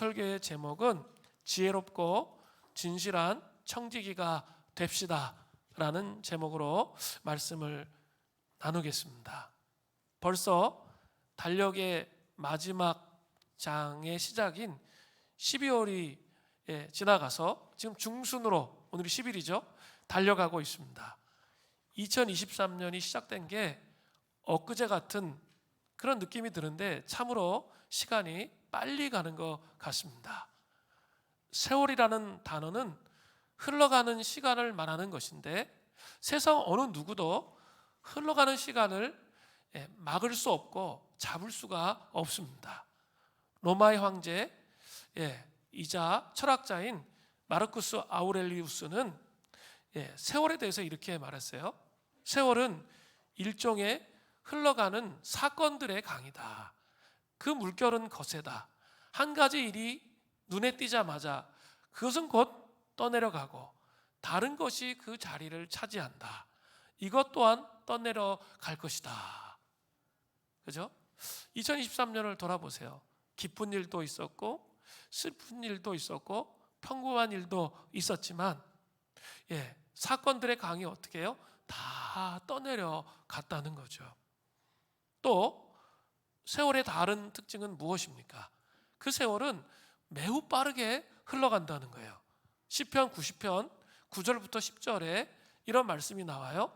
설교의 제목은 지혜롭고 진실한 청지기가 됩시다 라는 제목으로 말씀을 나누겠습니다. 벌써 달력의 마지막 장의 시작인 12월이 지나가서 지금 중순으로, 오늘이 10일이죠, 달려가고 있습니다. 2023년이 시작된 게 엊그제 같은 그런 느낌이 드는데 참으로 시간이 빨리 가는 것 같습니다. 세월이라는 단어는 흘러가는 시간을 말하는 것인데 세상 어느 누구도 흘러가는 시간을 막을 수 없고 잡을 수가 없습니다. 로마의 황제 이자 철학자인 마르쿠스 아우렐리우스는 세월에 대해서 이렇게 말했어요. 세월은 일종의 흘러가는 사건들의 강이다. 그 물결은 거세다. 한 가지 일이 눈에 띄자마자 그것은 곧 떠내려가고 다른 것이 그 자리를 차지한다. 이것 또한 떠내려 갈 것이다. 그죠? 2023년을 돌아보세요. 기쁜 일도 있었고 슬픈 일도 있었고 평범한 일도 있었지만 사건들의 강이 어떻게 해요? 다 떠내려 갔다는 거죠. 또 세월의 다른 특징은 무엇입니까? 그 세월은 매우 빠르게 흘러간다는 거예요. 시편 90편 9절부터 10절에 이런 말씀이 나와요.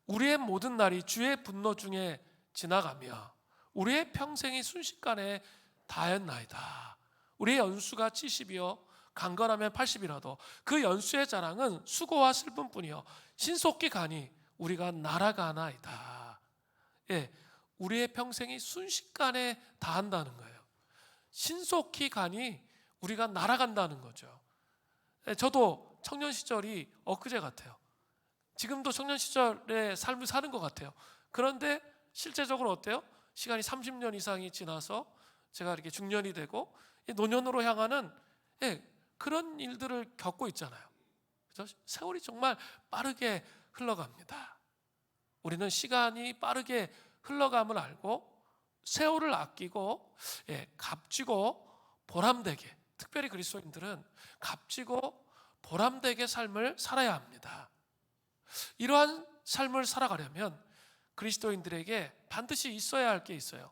우리의 모든 날이 주의 분노 중에 지나가며 우리의 평생이 순식간에 다했나이다. 우리의 연수가 70이요 강건하면 80이라도 그 연수의 자랑은 수고와 슬픔뿐이요 신속히 가니 우리가 날아가나이다. 우리의 평생이 순식간에 다한다는 거예요. 신속히 가니 우리가 날아간다는 거죠. 저도 청년 시절이 엊그제 같아요. 지금도 청년 시절의 삶을 사는 것 같아요. 그런데 실제적으로 어때요? 시간이 30년 이상이 지나서 제가 이렇게 중년이 되고 노년으로 향하는 그런 일들을 겪고 있잖아요. 그래서 세월이 정말 빠르게 흘러갑니다. 우리는 시간이 빠르게 흘러감을 알고 세월을 아끼고 값지고 보람되게, 특별히 그리스도인들은 값지고 보람되게 삶을 살아야 합니다. 이러한 삶을 살아가려면 그리스도인들에게 반드시 있어야 할 게 있어요.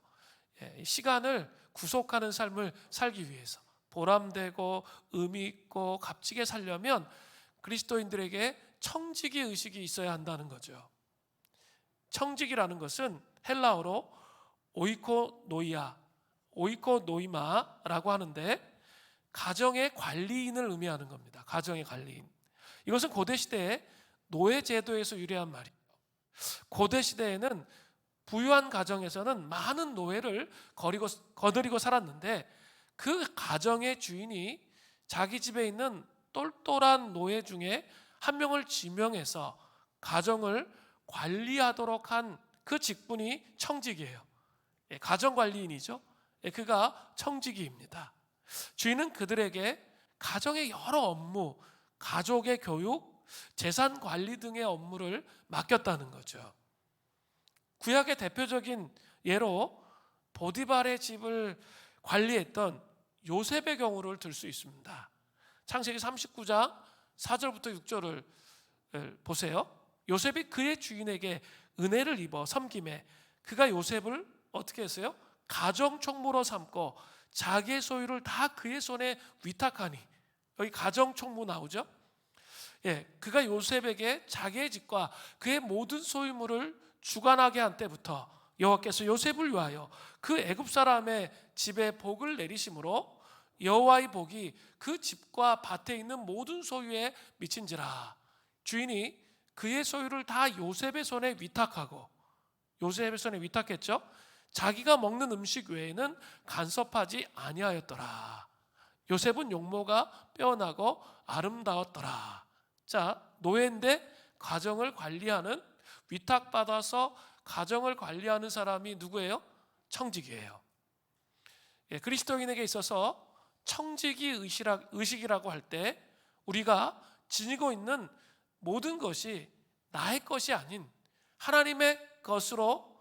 시간을 구속하는 삶을 살기 위해서 보람되고 의미 있고 값지게 살려면 그리스도인들에게 청지기 의식이 있어야 한다는 거죠. 청지기라는 것은 헬라어로 오이코노이마라고 하는데 가정의 관리인을 의미하는 겁니다. 가정의 관리인. 이것은 고대 시대의 노예 제도에서 유래한 말이에요. 고대 시대에는 부유한 가정에서는 많은 노예를 거느리고 살았는데 그 가정의 주인이 자기 집에 있는 똘똘한 노예 중에 한 명을 지명해서 가정을 관리하도록 한 그 직분이 청지기예요. 가정관리인이죠. 그가 청지기입니다. 주인은 그들에게 가정의 여러 업무, 가족의 교육, 재산 관리 등의 업무를 맡겼다는 거죠. 구약의 대표적인 예로 보디발의 집을 관리했던 요셉의 경우를 들 수 있습니다. 창세기 39장 4절부터 6절을 보세요. 요셉이 그의 주인에게 은혜를 입어 섬김에 그가 요셉을 어떻게 했어요? 가정총무로 삼고 자기의 소유를 다 그의 손에 위탁하니, 여기 가정총무 나오죠? 그가 요셉에게 자기의 집과 그의 모든 소유물을 주관하게 한 때부터 여호와께서 요셉을 위하여 그 애굽 사람의 집에 복을 내리심으로 여호와의 복이 그 집과 밭에 있는 모든 소유에 미친지라. 주인이 그의 소유를 다 요셉의 손에 위탁하고, 요셉의 손에 위탁했죠. 자기가 먹는 음식 외에는 간섭하지 아니하였더라. 요셉은 용모가 빼어나고 아름다웠더라. 자, 노예인데 가정을 관리하는, 위탁받아서 가정을 관리하는 사람이 누구예요? 청지기예요. 그리스도인에게 있어서 청지기 의식이라고 할 때 우리가 지니고 있는 모든 것이 나의 것이 아닌 하나님의 것으로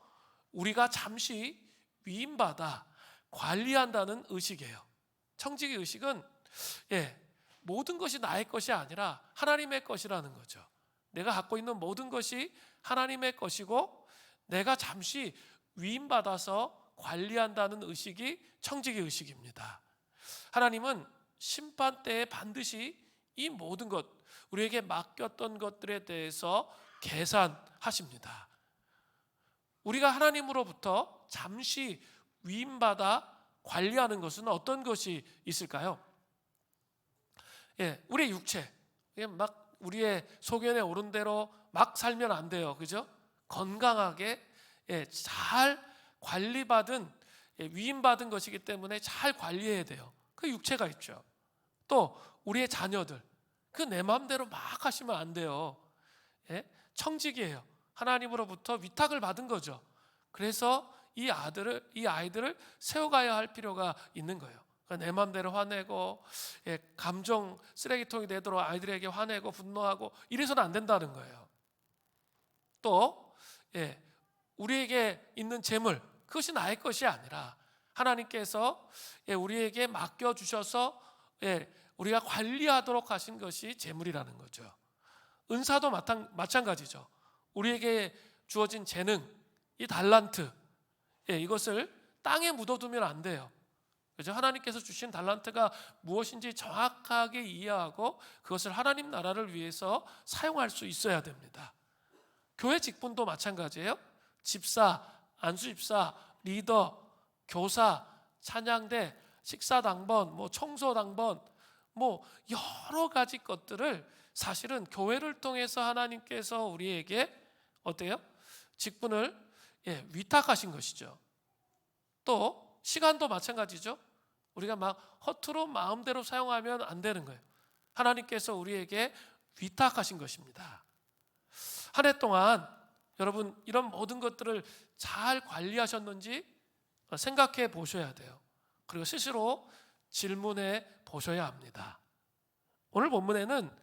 우리가 잠시 위임받아 관리한다는 의식이에요. 청지기 의식은 모든 것이 나의 것이 아니라 하나님의 것이라는 거죠. 내가 갖고 있는 모든 것이 하나님의 것이고 내가 잠시 위임받아서 관리한다는 의식이 청지기 의식입니다. 하나님은 심판 때에 반드시 이 모든 것, 우리에게 맡겼던 것들에 대해서 계산하십니다. 우리가 하나님으로부터 잠시 위임받아 관리하는 것은 어떤 것이 있을까요? 우리의 육체, 막 우리의 소견에 오른 대로 막 살면 안 돼요. 그죠? 건강하게 잘 관리받은 위임받은 것이기 때문에 잘 관리해야 돼요. 그 육체가 있죠. 또 우리의 자녀들, 그 내 마음대로 막 하시면 안 돼요. 청직이에요. 하나님으로부터 위탁을 받은 거죠. 그래서 이 아이들을 세워가야 할 필요가 있는 거예요. 그러니까 내 마음대로 화내고 감정 쓰레기통이 되도록 아이들에게 화내고 분노하고 이래서는 안 된다는 거예요. 또 우리에게 있는 재물, 그것이 나의 것이 아니라 하나님께서 우리에게 맡겨주셔서 우리가 관리하도록 하신 것이 재물이라는 거죠. 은사도 마찬가지죠. 우리에게 주어진 재능, 이 달란트, 이것을 땅에 묻어두면 안 돼요. 그죠? 하나님께서 주신 달란트가 무엇인지 정확하게 이해하고 그것을 하나님 나라를 위해서 사용할 수 있어야 됩니다. 교회 직분도 마찬가지예요. 집사, 안수집사, 리더, 교사, 찬양대, 식사당번, 청소당번, 여러 가지 것들을 사실은 교회를 통해서 하나님께서 우리에게 어때요? 직분을 위탁하신 것이죠. 또 시간도 마찬가지죠. 우리가 막 허투루 마음대로 사용하면 안 되는 거예요. 하나님께서 우리에게 위탁하신 것입니다. 한 해 동안 여러분 이런 모든 것들을 잘 관리하셨는지 생각해 보셔야 돼요. 그리고 스스로 질문해 보셔야 합니다. 오늘 본문에는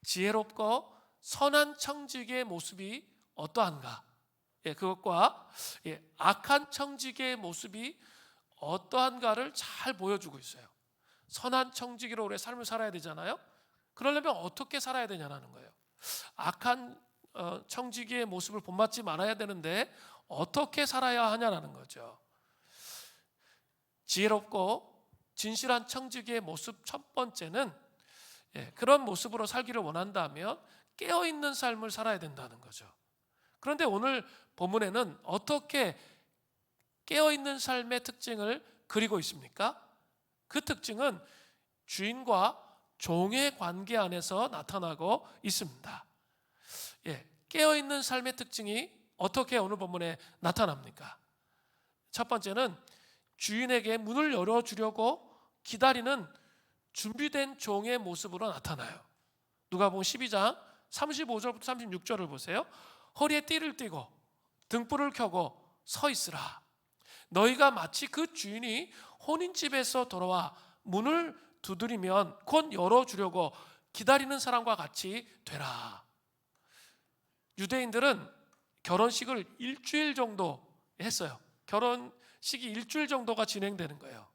지혜롭고 선한 청지기의 모습이 어떠한가, 그것과 악한 청지기의 모습이 어떠한가를 잘 보여주고 있어요. 선한 청지기로 우리의 삶을 살아야 되잖아요. 그러려면 어떻게 살아야 되냐는 거예요. 악한 청지기의 모습을 본받지 말아야 되는데 어떻게 살아야 하냐는 거죠. 지혜롭고 진실한 청지기의 모습 첫 번째는 그런 모습으로 살기를 원한다면 깨어있는 삶을 살아야 된다는 거죠. 그런데 오늘 본문에는 어떻게 깨어있는 삶의 특징을 그리고 있습니까? 그 특징은 주인과 종의 관계 안에서 나타나고 있습니다. 깨어있는 삶의 특징이 어떻게 오늘 본문에 나타납니까? 첫 번째는 주인에게 문을 열어주려고 기다리는 준비된 종의 모습으로 나타나요. 누가복음 12장 35절부터 36절을 보세요. 허리에 띠를 띠고 등불을 켜고 서 있으라. 너희가 마치 그 주인이 혼인집에서 돌아와 문을 두드리면 곧 열어주려고 기다리는 사람과 같이 되라. 유대인들은 결혼식을 일주일 정도 했어요. 결혼식이 일주일 정도가 진행되는 거예요.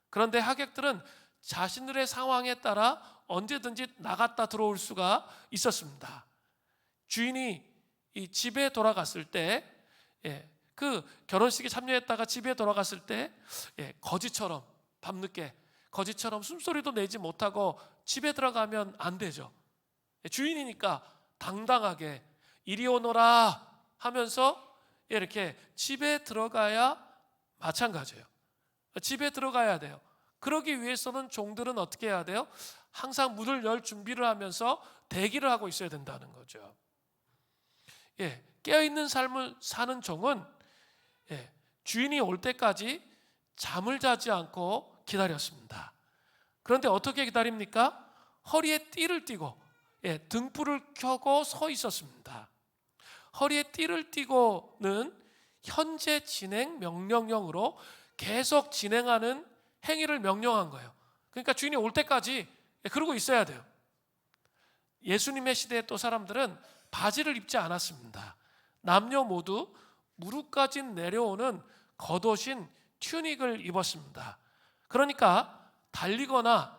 그런데 하객들은 자신들의 상황에 따라 언제든지 나갔다 들어올 수가 있었습니다. 주인이 이 집에 돌아갔을 때, 그 결혼식에 참여했다가 집에 돌아갔을 때 거지처럼 밤늦게 거지처럼 숨소리도 내지 못하고 집에 들어가면 안 되죠. 주인이니까 당당하게 이리 오너라 하면서 이렇게 집에 들어가야 마찬가지예요. 집에 들어가야 돼요. 그러기 위해서는 종들은 어떻게 해야 돼요? 항상 문을 열 준비를 하면서 대기를 하고 있어야 된다는 거죠. 깨어있는 삶을 사는 종은 주인이 올 때까지 잠을 자지 않고 기다렸습니다. 그런데 어떻게 기다립니까? 허리에 띠를 띠고 등불을 켜고 서 있었습니다. 허리에 띠를 띠고는 현재 진행 명령형으로 계속 진행하는 행위를 명령한 거예요. 그러니까 주인이 올 때까지 그러고 있어야 돼요. 예수님의 시대에 또 사람들은 바지를 입지 않았습니다. 남녀 모두 무릎까지 내려오는 겉옷인 튜닉을 입었습니다. 그러니까 달리거나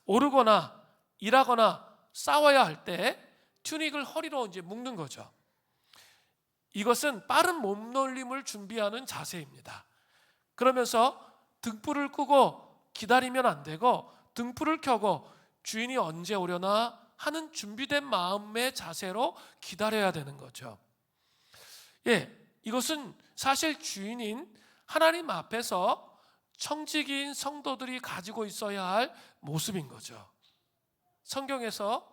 오르거나 일하거나 싸워야 할 때 튜닉을 허리로 이제 묶는 거죠. 이것은 빠른 몸놀림을 준비하는 자세입니다. 그러면서 등불을 끄고 기다리면 안 되고, 등불을 켜고 주인이 언제 오려나 하는 준비된 마음의 자세로 기다려야 되는 거죠. 이것은 사실 주인인 하나님 앞에서 청지기인 성도들이 가지고 있어야 할 모습인 거죠. 성경에서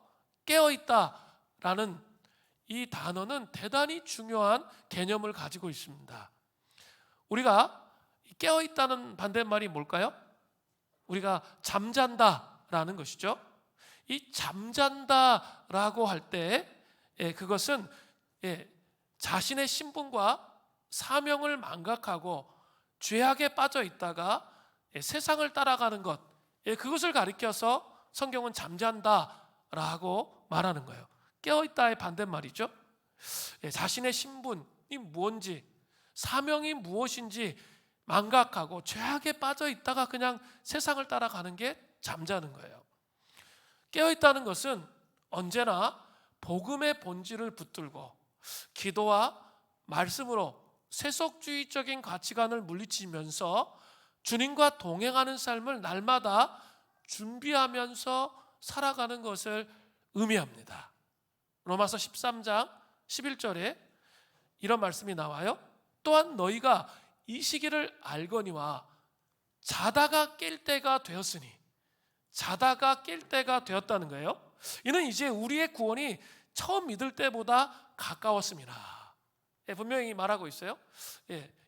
깨어있다라는 이 단어는 대단히 중요한 개념을 가지고 있습니다. 우리가 깨어있다는 반대말이 뭘까요? 우리가 잠잔다라는 것이죠. 이 잠잔다라고 할 때 그것은 자신의 신분과 사명을 망각하고 죄악에 빠져 있다가 세상을 따라가는 것, 그것을 가리켜서 성경은 잠잔다라고 말하는 거예요. 깨어있다의 반대말이죠. 자신의 신분이 무엇인지, 사명이 무엇인지 망각하고 죄악에 빠져 있다가 그냥 세상을 따라가는 게 잠자는 거예요. 깨어있다는 것은 언제나 복음의 본질을 붙들고 기도와 말씀으로 세속주의적인 가치관을 물리치면서 주님과 동행하는 삶을 날마다 준비하면서 살아가는 것을 의미합니다. 로마서 13장 11절에 이런 말씀이 나와요. 또한 너희가 이 시기를 알거니와 자다가 깰 때가 되었으니, 자다가 깰 때가 되었다는 거예요. 이는 이제 우리의 구원이 처음 믿을 때보다 가까웠습니다. 분명히 말하고 있어요.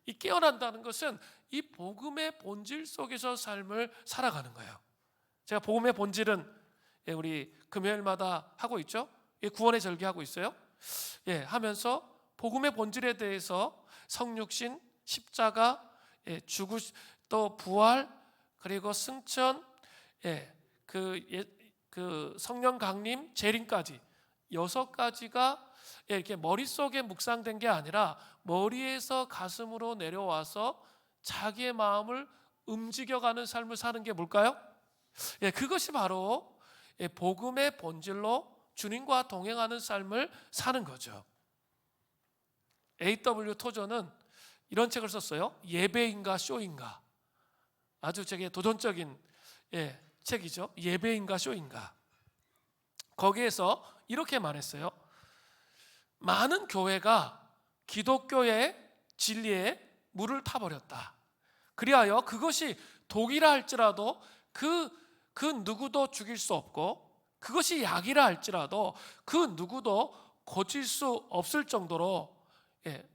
이 깨어난다는 것은 이 복음의 본질 속에서 삶을 살아가는 거예요. 제가 복음의 본질은 우리 금요일마다 하고 있죠. 구원의 절기하고 있어요. 하면서 복음의 본질에 대해서 성육신, 십자가, 또 부활, 그리고 승천, 그 성령 강림, 재림까지 6가지가 이렇게 머릿속에 묵상된 게 아니라 머리에서 가슴으로 내려와서 자기의 마음을 움직여가는 삶을 사는 게 뭘까요? 그것이 바로 복음의 본질로 주님과 동행하는 삶을 사는 거죠. A.W. 토저는 이런 책을 썼어요. 예배인가 쇼인가. 아주 되게 도전적인 책이죠. 예배인가 쇼인가. 거기에서 이렇게 말했어요. 많은 교회가 기독교의 진리에 물을 타버렸다. 그리하여 그것이 독이라 할지라도 그 누구도 죽일 수 없고, 그것이 약이라 할지라도 그 누구도 고칠 수 없을 정도로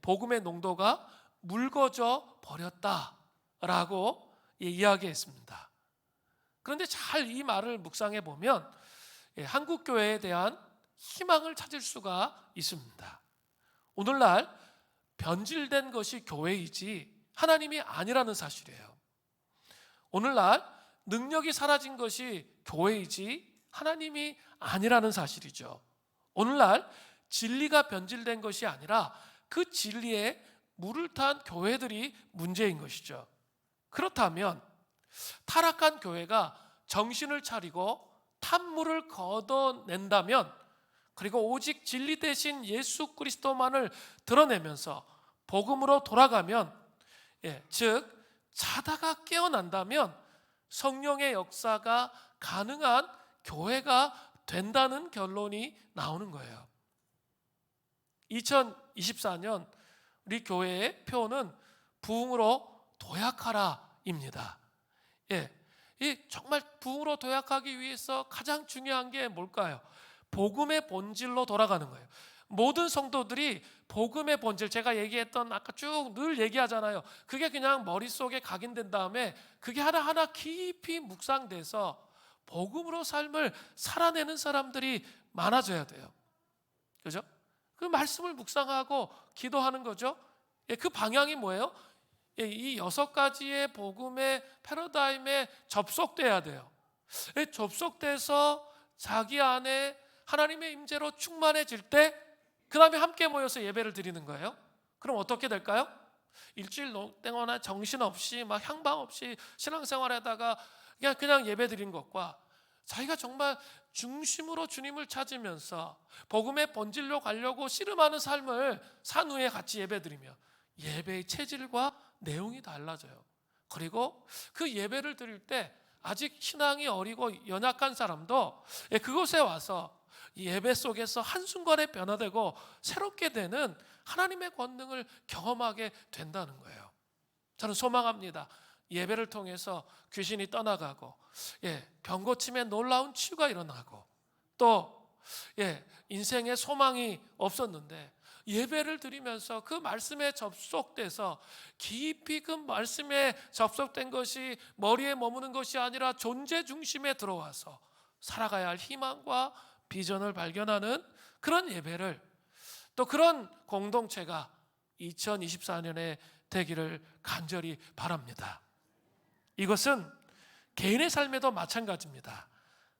복음의 농도가 묽어져 버렸다라고 이야기했습니다. 그런데 잘 이 말을 묵상해 보면 한국 교회에 대한 희망을 찾을 수가 있습니다. 오늘날 변질된 것이 교회이지 하나님이 아니라는 사실이에요. 오늘날 능력이 사라진 것이 교회이지 하나님이 아니라는 사실이죠. 오늘날 진리가 변질된 것이 아니라 그 진리에 물을 탄 교회들이 문제인 것이죠. 그렇다면 타락한 교회가 정신을 차리고 탐물을 걷어낸다면, 그리고 오직 진리 대신 예수 그리스도만을 드러내면서 복음으로 돌아가면, 즉 자다가 깨어난다면 성령의 역사가 가능한 교회가 된다는 결론이 나오는 거예요. 2024년 우리 교회의 표는 부흥으로 도약하라입니다. 이 정말 부흥으로 도약하기 위해서 가장 중요한 게 뭘까요? 복음의 본질로 돌아가는 거예요. 모든 성도들이 복음의 본질, 제가 얘기했던 아까 쭉 늘 얘기하잖아요. 그게 그냥 머릿속에 각인된 다음에 그게 하나하나 깊이 묵상돼서 복음으로 삶을 살아내는 사람들이 많아져야 돼요. 그죠? 그 말씀을 묵상하고 기도하는 거죠. 그 방향이 뭐예요? 이 6가지의 복음의 패러다임에 접속돼야 돼요. 접속돼서 자기 안에 하나님의 임재로 충만해질 때 그 다음에 함께 모여서 예배를 드리는 거예요. 그럼 어떻게 될까요? 일주일 동안 정신없이 막 향방 없이 신앙생활하다가 그냥 예배 드린 것과 자기가 정말 중심으로 주님을 찾으면서 복음의 본질로 가려고 씨름하는 삶을 산 후에 같이 예배 드리며 예배의 체질과 내용이 달라져요. 그리고 그 예배를 드릴 때 아직 신앙이 어리고 연약한 사람도 그곳에 와서 예배 속에서 한순간에 변화되고 새롭게 되는 하나님의 권능을 경험하게 된다는 거예요. 저는 소망합니다. 예배를 통해서 귀신이 떠나가고 병고침에 놀라운 치유가 일어나고 또 인생에 소망이 없었는데 예배를 드리면서 그 말씀에 접속돼서 깊이 그 말씀에 접속된 것이 머리에 머무는 것이 아니라 존재 중심에 들어와서 살아가야 할 희망과 비전을 발견하는 그런 예배를, 또 그런 공동체가 2024년에 되기를 간절히 바랍니다. 이것은 개인의 삶에도 마찬가지입니다.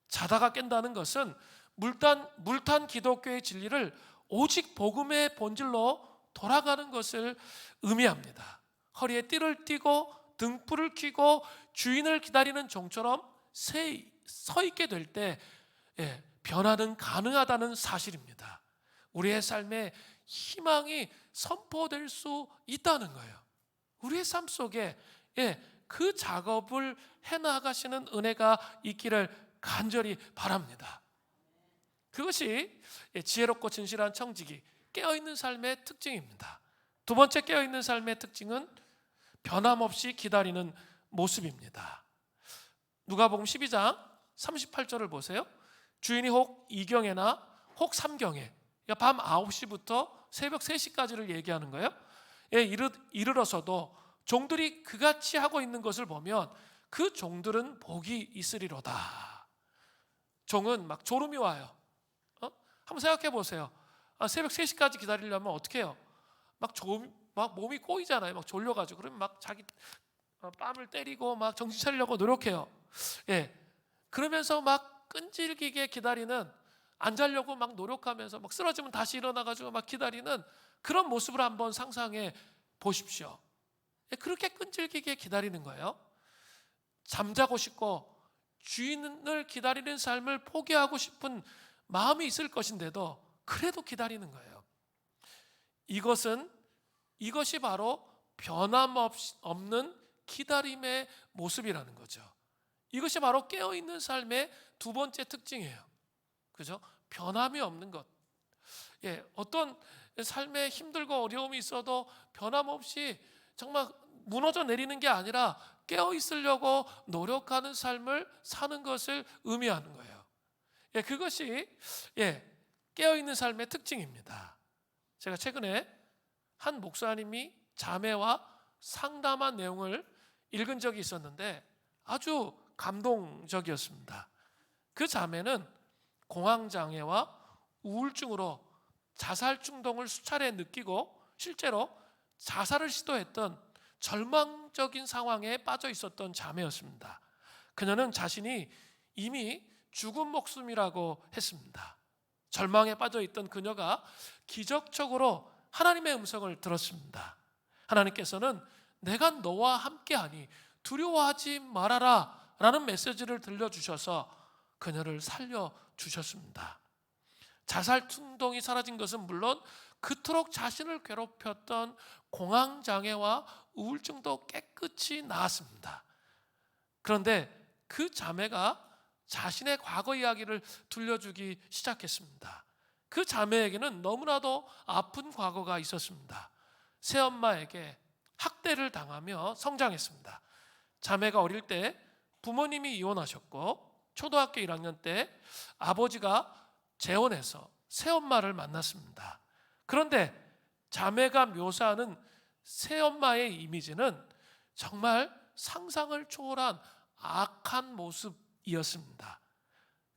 자다가 깬다는 것은 물탄 기독교의 진리를 오직 복음의 본질로 돌아가는 것을 의미합니다. 허리에 띠를 띠고 등불을 켜고 주인을 기다리는 종처럼 서 있게 될 때 변화는 가능하다는 사실입니다. 우리의 삶에 희망이 선포될 수 있다는 거예요. 우리의 삶 속에 그 작업을 해나가시는 은혜가 있기를 간절히 바랍니다. 그것이 지혜롭고 진실한 청지기, 깨어있는 삶의 특징입니다. 두 번째 깨어있는 삶의 특징은 변함없이 기다리는 모습입니다. 누가복음 12장 38절을 보세요. 주인이 혹 2경에나 혹 3경에, 그러니까 밤 9시부터 새벽 3시까지를 얘기하는 거예요. 이르러서도 종들이 그같이 하고 있는 것을 보면 그 종들은 복이 있으리로다. 종은 막 졸음이 와요. 한번 생각해 보세요. 새벽 3시까지 기다리려면 어떻게 해요? 막 몸이 꼬이잖아요. 막 졸려가지고. 그러면 막 자기 뺨을 때리고 막 정신 차리려고 노력해요. 그러면서 막 끈질기게 기다리는, 안 자려고 막 노력하면서 막 쓰러지면 다시 일어나가지고 막 기다리는 그런 모습을 한번 상상해 보십시오. 그렇게 끈질기게 기다리는 거예요. 잠자고 싶고 주인을 기다리는 삶을 포기하고 싶은 마음이 있을 것인데도 그래도 기다리는 거예요. 이것이 바로 변함없는 기다림의 모습이라는 거죠. 이것이 바로 깨어있는 삶의 두 번째 특징이에요. 그죠? 변함이 없는 것. 어떤 삶에 힘들고 어려움이 있어도 변함없이 정말 무너져 내리는 게 아니라 깨어있으려고 노력하는 삶을 사는 것을 의미하는 거예요. 그것이 깨어있는 삶의 특징입니다. 제가 최근에 한 목사님이 자매와 상담한 내용을 읽은 적이 있었는데 아주 감동적이었습니다. 그 자매는 공황장애와 우울증으로 자살 충동을 수차례 느끼고 실제로 자살을 시도했던 절망적인 상황에 빠져 있었던 자매였습니다. 그녀는 자신이 이미 죽은 목숨이라고 했습니다. 절망에 빠져 있던 그녀가 기적적으로 하나님의 음성을 들었습니다. 하나님께서는 내가 너와 함께하니 두려워하지 말아라 라는 메시지를 들려주셔서 그녀를 살려주셨습니다. 자살 충동이 사라진 것은 물론 그토록 자신을 괴롭혔던 공황장애와 우울증도 깨끗이 나았습니다. 그런데 그 자매가 자신의 과거 이야기를 들려주기 시작했습니다. 그 자매에게는 너무나도 아픈 과거가 있었습니다. 새엄마에게 학대를 당하며 성장했습니다. 자매가 어릴 때 부모님이 이혼하셨고 초등학교 1학년 때 아버지가 재혼해서 새엄마를 만났습니다. 그런데 자매가 묘사하는 새엄마의 이미지는 정말 상상을 초월한 악한 모습이었습니다.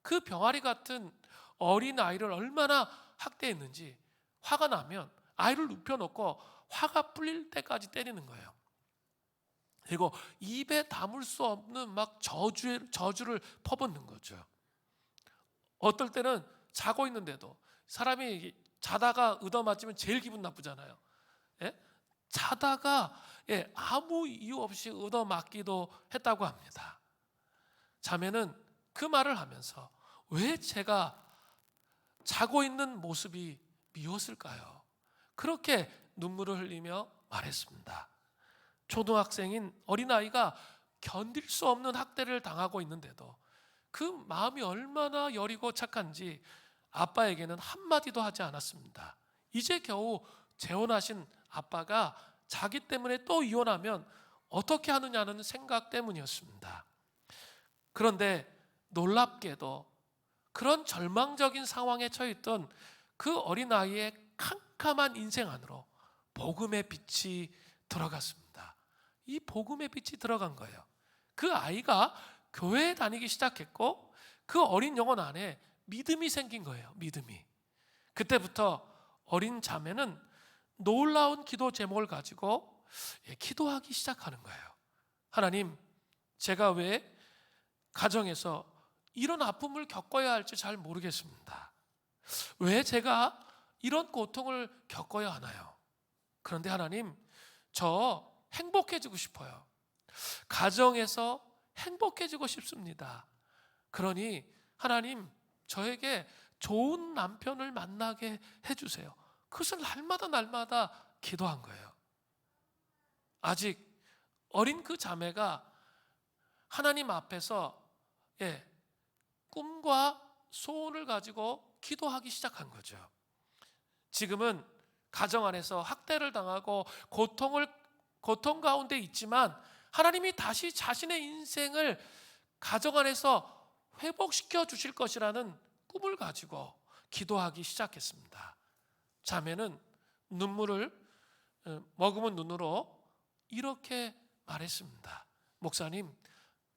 그 병아리 같은 어린 아이를 얼마나 학대했는지 화가 나면 아이를 눕혀놓고 화가 풀릴 때까지 때리는 거예요. 그리고 입에 담을 수 없는 막 저주를 퍼붓는 거죠. 어떨 때는 자고 있는데도 사람이 자다가 얻어맞으면 제일 기분 나쁘잖아요. 자다가 아무 이유 없이 얻어맞기도 했다고 합니다. 자매는 그 말을 하면서 왜 제가 자고 있는 모습이 미웠을까요? 그렇게 눈물을 흘리며 말했습니다. 초등학생인 어린아이가 견딜 수 없는 학대를 당하고 있는데도 그 마음이 얼마나 여리고 착한지 아빠에게는 한마디도 하지 않았습니다. 이제 겨우 재혼하신 아빠가 자기 때문에 또 이혼하면 어떻게 하느냐는 생각 때문이었습니다. 그런데 놀랍게도 그런 절망적인 상황에 처했던 그 어린아이의 캄캄한 인생 안으로 복음의 빛이 들어갔습니다. 이 복음의 빛이 들어간 거예요. 그 아이가 교회에 다니기 시작했고 그 어린 영혼 안에 믿음이 생긴 거예요. 믿음이. 그때부터 어린 자매는 놀라운 기도 제목을 가지고 기도하기 시작하는 거예요. 하나님, 제가 왜 가정에서 이런 아픔을 겪어야 할지 잘 모르겠습니다. 왜 제가 이런 고통을 겪어야 하나요? 그런데 하나님, 저 행복해지고 싶어요. 가정에서 행복해지고 싶습니다. 그러니 하나님, 저에게 좋은 남편을 만나게 해주세요. 그것을 날마다 기도한 거예요. 아직 어린 그 자매가 하나님 앞에서 꿈과 소원을 가지고 기도하기 시작한 거죠. 지금은 가정 안에서 학대를 당하고 고통 가운데 있지만 하나님이 다시 자신의 인생을 가정 안에서 회복시켜 주실 것이라는 꿈을 가지고 기도하기 시작했습니다. 자매는 눈물을 머금은 눈으로 이렇게 말했습니다. 목사님,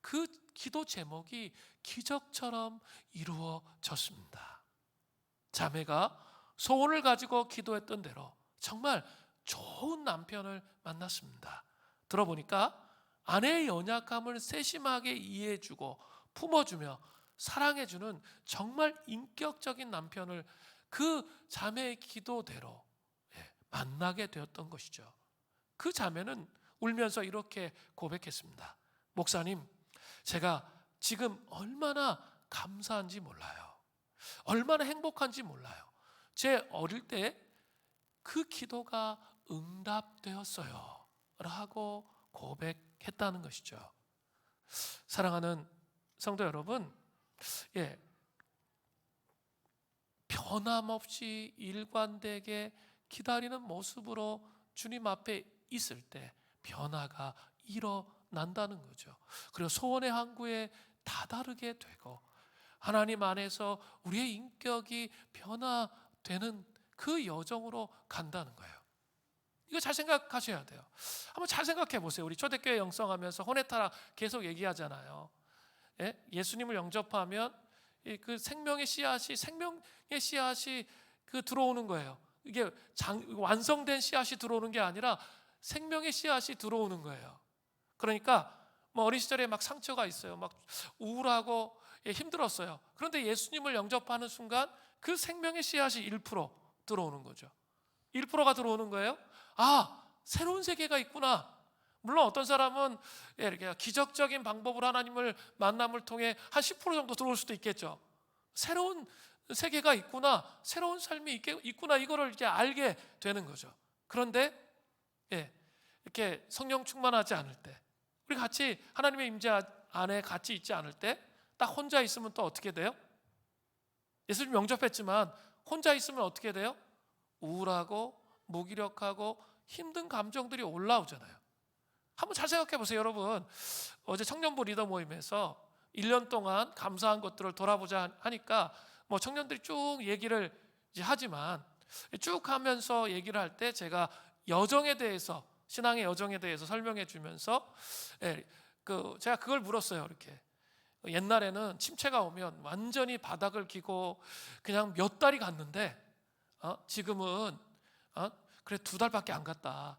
그 기도 제목이 기적처럼 이루어졌습니다. 자매가 소원을 가지고 기도했던 대로 정말 좋은 남편을 만났습니다. 들어보니까 아내의 연약함을 세심하게 이해해주고 품어주며 사랑해주는 정말 인격적인 남편을 그 자매의 기도대로 만나게 되었던 것이죠. 그 자매는 울면서 이렇게 고백했습니다. 목사님, 제가 지금 얼마나 감사한지 몰라요. 얼마나 행복한지 몰라요. 제 어릴 때 그 기도가 응답되었어요 라고 고백했다는 것이죠. 사랑하는 성도 여러분, 변함없이 일관되게 기다리는 모습으로 주님 앞에 있을 때 변화가 일어난다는 거죠. 그리고 소원의 항구에 다다르게 되고 하나님 안에서 우리의 인격이 변화되는 그 여정으로 간다는 거예요. 이거 잘 생각하셔야 돼요. 한번 잘 생각해 보세요. 우리 초대교회 영성하면서 호네타라 계속 얘기하잖아요. 예수님을 영접하면 그 생명의 씨앗이 그 들어오는 거예요. 이게 완성된 씨앗이 들어오는 게 아니라 생명의 씨앗이 들어오는 거예요. 그러니까 뭐 어린 시절에 막 상처가 있어요. 막 우울하고 힘들었어요. 그런데 예수님을 영접하는 순간 그 생명의 씨앗이 1% 들어오는 거죠. 1%가 들어오는 거예요. 아, 새로운 세계가 있구나. 물론 어떤 사람은 이렇게 기적적인 방법으로 하나님을 만남을 통해 한 10% 정도 들어올 수도 있겠죠. 새로운 세계가 있구나, 새로운 삶이 있구나, 이거를 이제 알게 되는 거죠. 그런데 이렇게 성령 충만하지 않을 때, 우리 같이 하나님의 임재 안에 같이 있지 않을 때, 딱 혼자 있으면 또 어떻게 돼요? 예수님 영접했지만 혼자 있으면 어떻게 돼요? 우울하고 무기력하고 힘든 감정들이 올라오잖아요. 한번 잘 생각해 보세요, 여러분. 어제 청년부 리더 모임에서 1년 동안 감사한 것들을 돌아보자 하니까 뭐 청년들이 쭉 얘기를 이제 하지만 쭉 하면서 얘기를 할 때 제가 여정에 대해서, 신앙의 여정에 대해서 설명해 주면서 제가 그걸 물었어요. 이렇게 옛날에는 침체가 오면 완전히 바닥을 기고 그냥 몇 달이 갔는데 지금은 그래 2달밖에 안 갔다.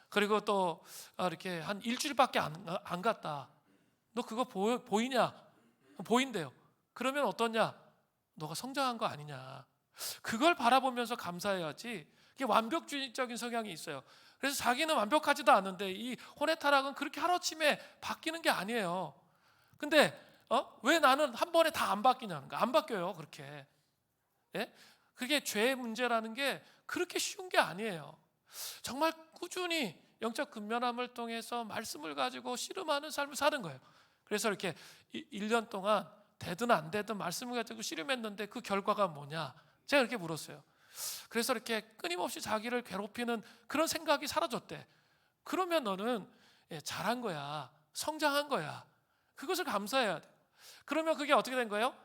그리고 또 이렇게 한 일주일밖에 안 갔다. 너 그거 보이냐? 보인대요. 그러면 어떠냐? 너가 성장한 거 아니냐? 그걸 바라보면서 감사해야지. 이게 완벽주의적인 성향이 있어요. 그래서 자기는 완벽하지도 않은데 이 혼의 타락은 그렇게 하루아침에 바뀌는 게 아니에요. 근데 왜 나는 한 번에 다 안 바뀌냐는 거. 안 바뀌어요, 그렇게. 예? 그게 죄의 문제라는 게 그렇게 쉬운 게 아니에요. 정말 꾸준히 영적 근면함을 통해서 말씀을 가지고 씨름하는 삶을 사는 거예요. 그래서 이렇게 1년 동안 되든 안 되든 말씀을 가지고 씨름했는데 그 결과가 뭐냐? 제가 이렇게 물었어요. 그래서 이렇게 끊임없이 자기를 괴롭히는 그런 생각이 사라졌대. 그러면 너는 잘한 거야. 성장한 거야. 그것을 감사해야 돼. 그러면 그게 어떻게 된 거예요?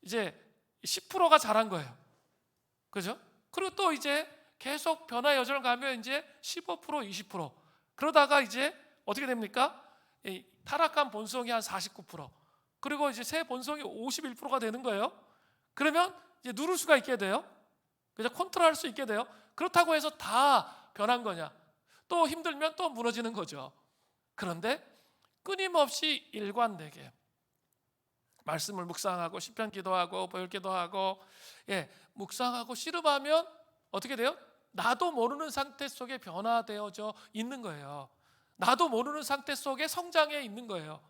이제 10%가 잘한 거예요. 그죠? 그리고 또 이제 계속 변화 여정을 가면 이제 15%, 20%. 그러다가 이제 어떻게 됩니까? 타락한 본성이 한 49%. 그리고 이제 새 본성이 51%가 되는 거예요. 그러면 이제 누를 수가 있게 돼요. 그죠? 컨트롤할 수 있게 돼요. 그렇다고 해서 다 변한 거냐? 또 힘들면 또 무너지는 거죠. 그런데 끊임없이 일관되게 말씀을 묵상하고 시편 기도하고 보혈 기도하고 묵상하고 씨름하면 어떻게 돼요? 나도 모르는 상태 속에 변화되어져 있는 거예요. 나도 모르는 상태 속에 성장해 있는 거예요.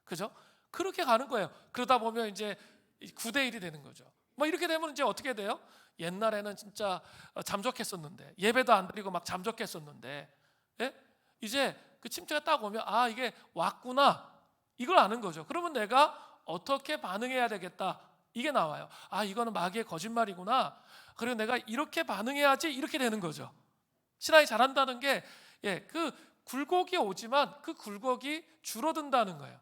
그죠? 그렇게 가는 거예요. 그러다 보면 이제 9대 1이 되는 거죠. 뭐 이렇게 되면 이제 어떻게 돼요? 옛날에는 진짜 잠적했었는데 예배도 안 드리고 막 잠적했었는데 이제 그 침체가 딱 오면 이게 왔구나 이걸 아는 거죠. 그러면 내가 어떻게 반응해야 되겠다 이게 나와요. 이거는 마귀의 거짓말이구나. 그리고 내가 이렇게 반응해야지 이렇게 되는 거죠. 신앙이 자란다는 게 그 굴곡이 오지만 그 굴곡이 줄어든다는 거예요.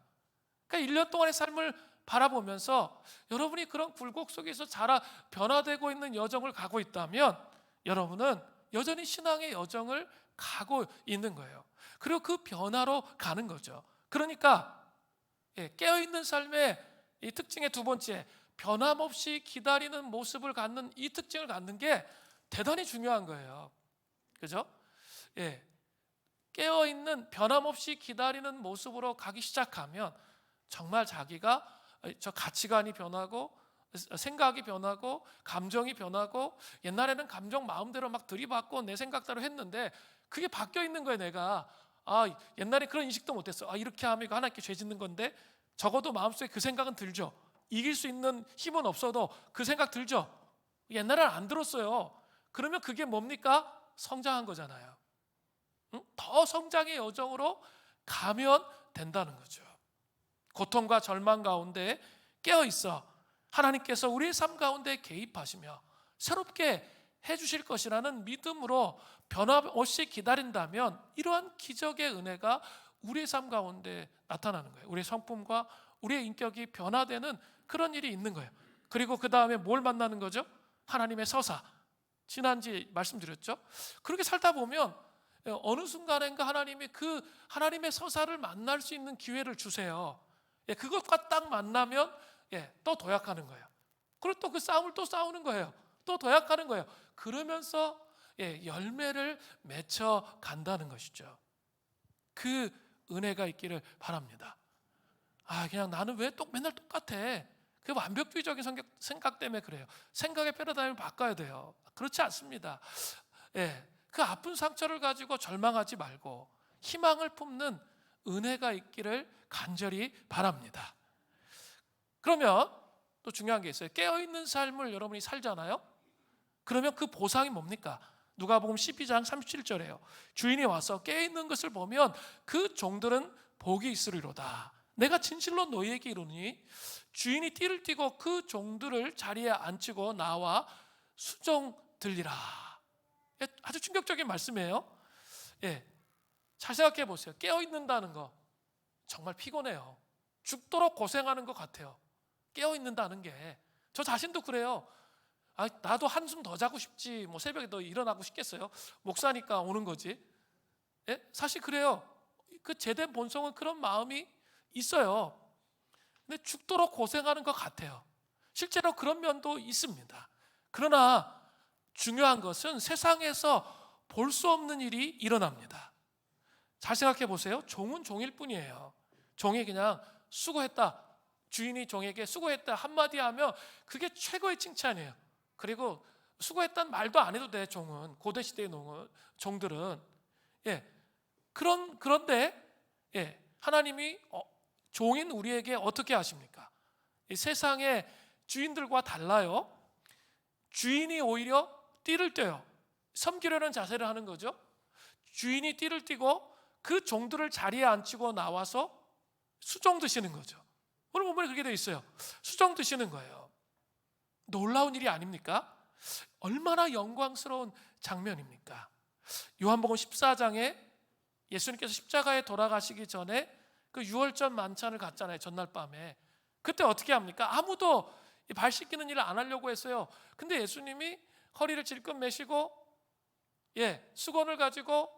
그러니까 1년 동안의 삶을 바라보면서 여러분이 그런 굴곡 속에서 자라 변화되고 있는 여정을 가고 있다면 여러분은 여전히 신앙의 여정을 가고 있는 거예요. 그리고 그 변화로 가는 거죠. 그러니까 깨어있는 삶의 이 특징의 두 번째, 변함없이 기다리는 모습을 갖는 이 특징을 갖는 게 대단히 중요한 거예요. 그죠? 깨어있는 변함없이 기다리는 모습으로 가기 시작하면 정말 자기가 저 가치관이 변하고 생각이 변하고 감정이 변하고 옛날에는 감정 마음대로 막 들이받고 내 생각대로 했는데 그게 바뀌어 있는 거예요. 내가 옛날에 그런 인식도 못했어. 이렇게 하면 이거 하나님께 죄 짓는 건데 적어도 마음속에 그 생각은 들죠. 이길 수 있는 힘은 없어도 그 생각 들죠. 옛날에는 안 들었어요. 그러면 그게 뭡니까? 성장한 거잖아요. 더 성장의 여정으로 가면 된다는 거죠. 고통과 절망 가운데 깨어 있어 하나님께서 우리의 삶 가운데 개입하시며 새롭게 해주실 것이라는 믿음으로 변함없이 기다린다면 이러한 기적의 은혜가 우리의 삶 가운데 나타나는 거예요. 우리의 성품과 우리의 인격이 변화되는 그런 일이 있는 거예요. 그리고 그 다음에 뭘 만나는 거죠? 하나님의 서사. 지난주에 말씀드렸죠. 그렇게 살다 보면 어느 순간인가 하나님이 그 하나님의 서사를 만날 수 있는 기회를 주세요. 그것과 딱 만나면 또 도약하는 거예요. 그리고 또 그 싸움을 또 싸우는 거예요. 또 도약하는 거예요. 그러면서 열매를 맺혀 간다는 것이죠. 그 은혜가 있기를 바랍니다. 그냥 나는 왜 맨날 똑같아? 그 완벽주의적인 생각 때문에 그래요. 생각의 패러다임을 바꿔야 돼요. 그렇지 않습니다. 그 아픈 상처를 가지고 절망하지 말고 희망을 품는 은혜가 있기를 간절히 바랍니다. 그러면 또 중요한 게 있어요. 깨어있는 삶을 여러분이 살잖아요. 그러면 그 보상이 뭡니까? 누가복음 12장 37절에요. 주인이 와서 깨어있는 것을 보면 그 종들은 복이 있으리로다. 내가 진실로 너희에게 이르노니 주인이 띠를 띠고 그 종들을 자리에 앉히고 나와 수종 들리라. 아주 충격적인 말씀이에요. 잘 생각해 보세요. 깨어있는다는 거 정말 피곤해요. 죽도록 고생하는 것 같아요. 깨어있는다는 게. 저 자신도 그래요. 나도 한숨 더 자고 싶지. 새벽에 더 일어나고 싶겠어요. 목사니까 오는 거지. 사실 그래요. 그 제된 본성은 그런 마음이 있어요. 근데 죽도록 고생하는 것 같아요. 실제로 그런 면도 있습니다. 그러나 중요한 것은 세상에서 볼 수 없는 일이 일어납니다. 잘 생각해 보세요. 종은 종일 뿐이에요. 종이 그냥 수고했다. 주인이 종에게 수고했다 한마디 하면 그게 최고의 칭찬이에요. 그리고 수고했다는 말도 안 해도 돼. 종은 고대시대의 종들은 그런데 하나님이 종인 우리에게 어떻게 하십니까? 이 세상의 주인들과 달라요. 주인이 오히려 띠를 떼요. 섬기려는 자세를 하는 거죠. 주인이 띠를 띠고 그 종들을 자리에 앉히고 나와서 수종 드시는 거죠. 오늘 본문에 그렇게 되어 있어요. 수종 드시는 거예요. 놀라운 일이 아닙니까? 얼마나 영광스러운 장면입니까? 요한복음 14장에 예수님께서 십자가에 돌아가시기 전에 그 유월절 만찬을 갖잖아요. 전날 밤에. 그때 어떻게 합니까? 아무도 발 씻기는 일을 안 하려고 했어요. 근데 예수님이 허리를 질끈 매시고 수건을 가지고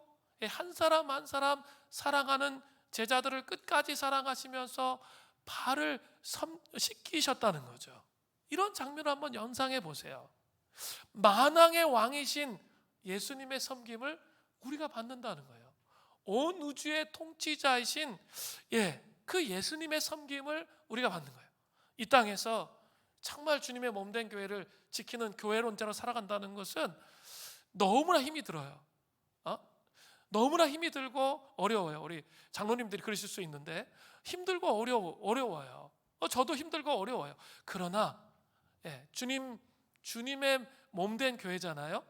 한 사람 한 사람 사랑하는 제자들을 끝까지 사랑하시면서 발을 씻기셨다는 거죠. 이런 장면을 한번 연상해 보세요. 만왕의 왕이신 예수님의 섬김을 우리가 받는다는 거예요. 온 우주의 통치자이신 그 예수님의 섬김을 우리가 받는 거예요. 이 땅에서 정말 주님의 몸된 교회를 지키는 교회론자로 살아간다는 것은 너무나 힘이 들어요. 너무나 힘이 들고 어려워요. 우리 장로님들이 그러실 수 있는데 힘들고 어려워요. 저도 힘들고 어려워요. 그러나 주님의 몸된 교회잖아요.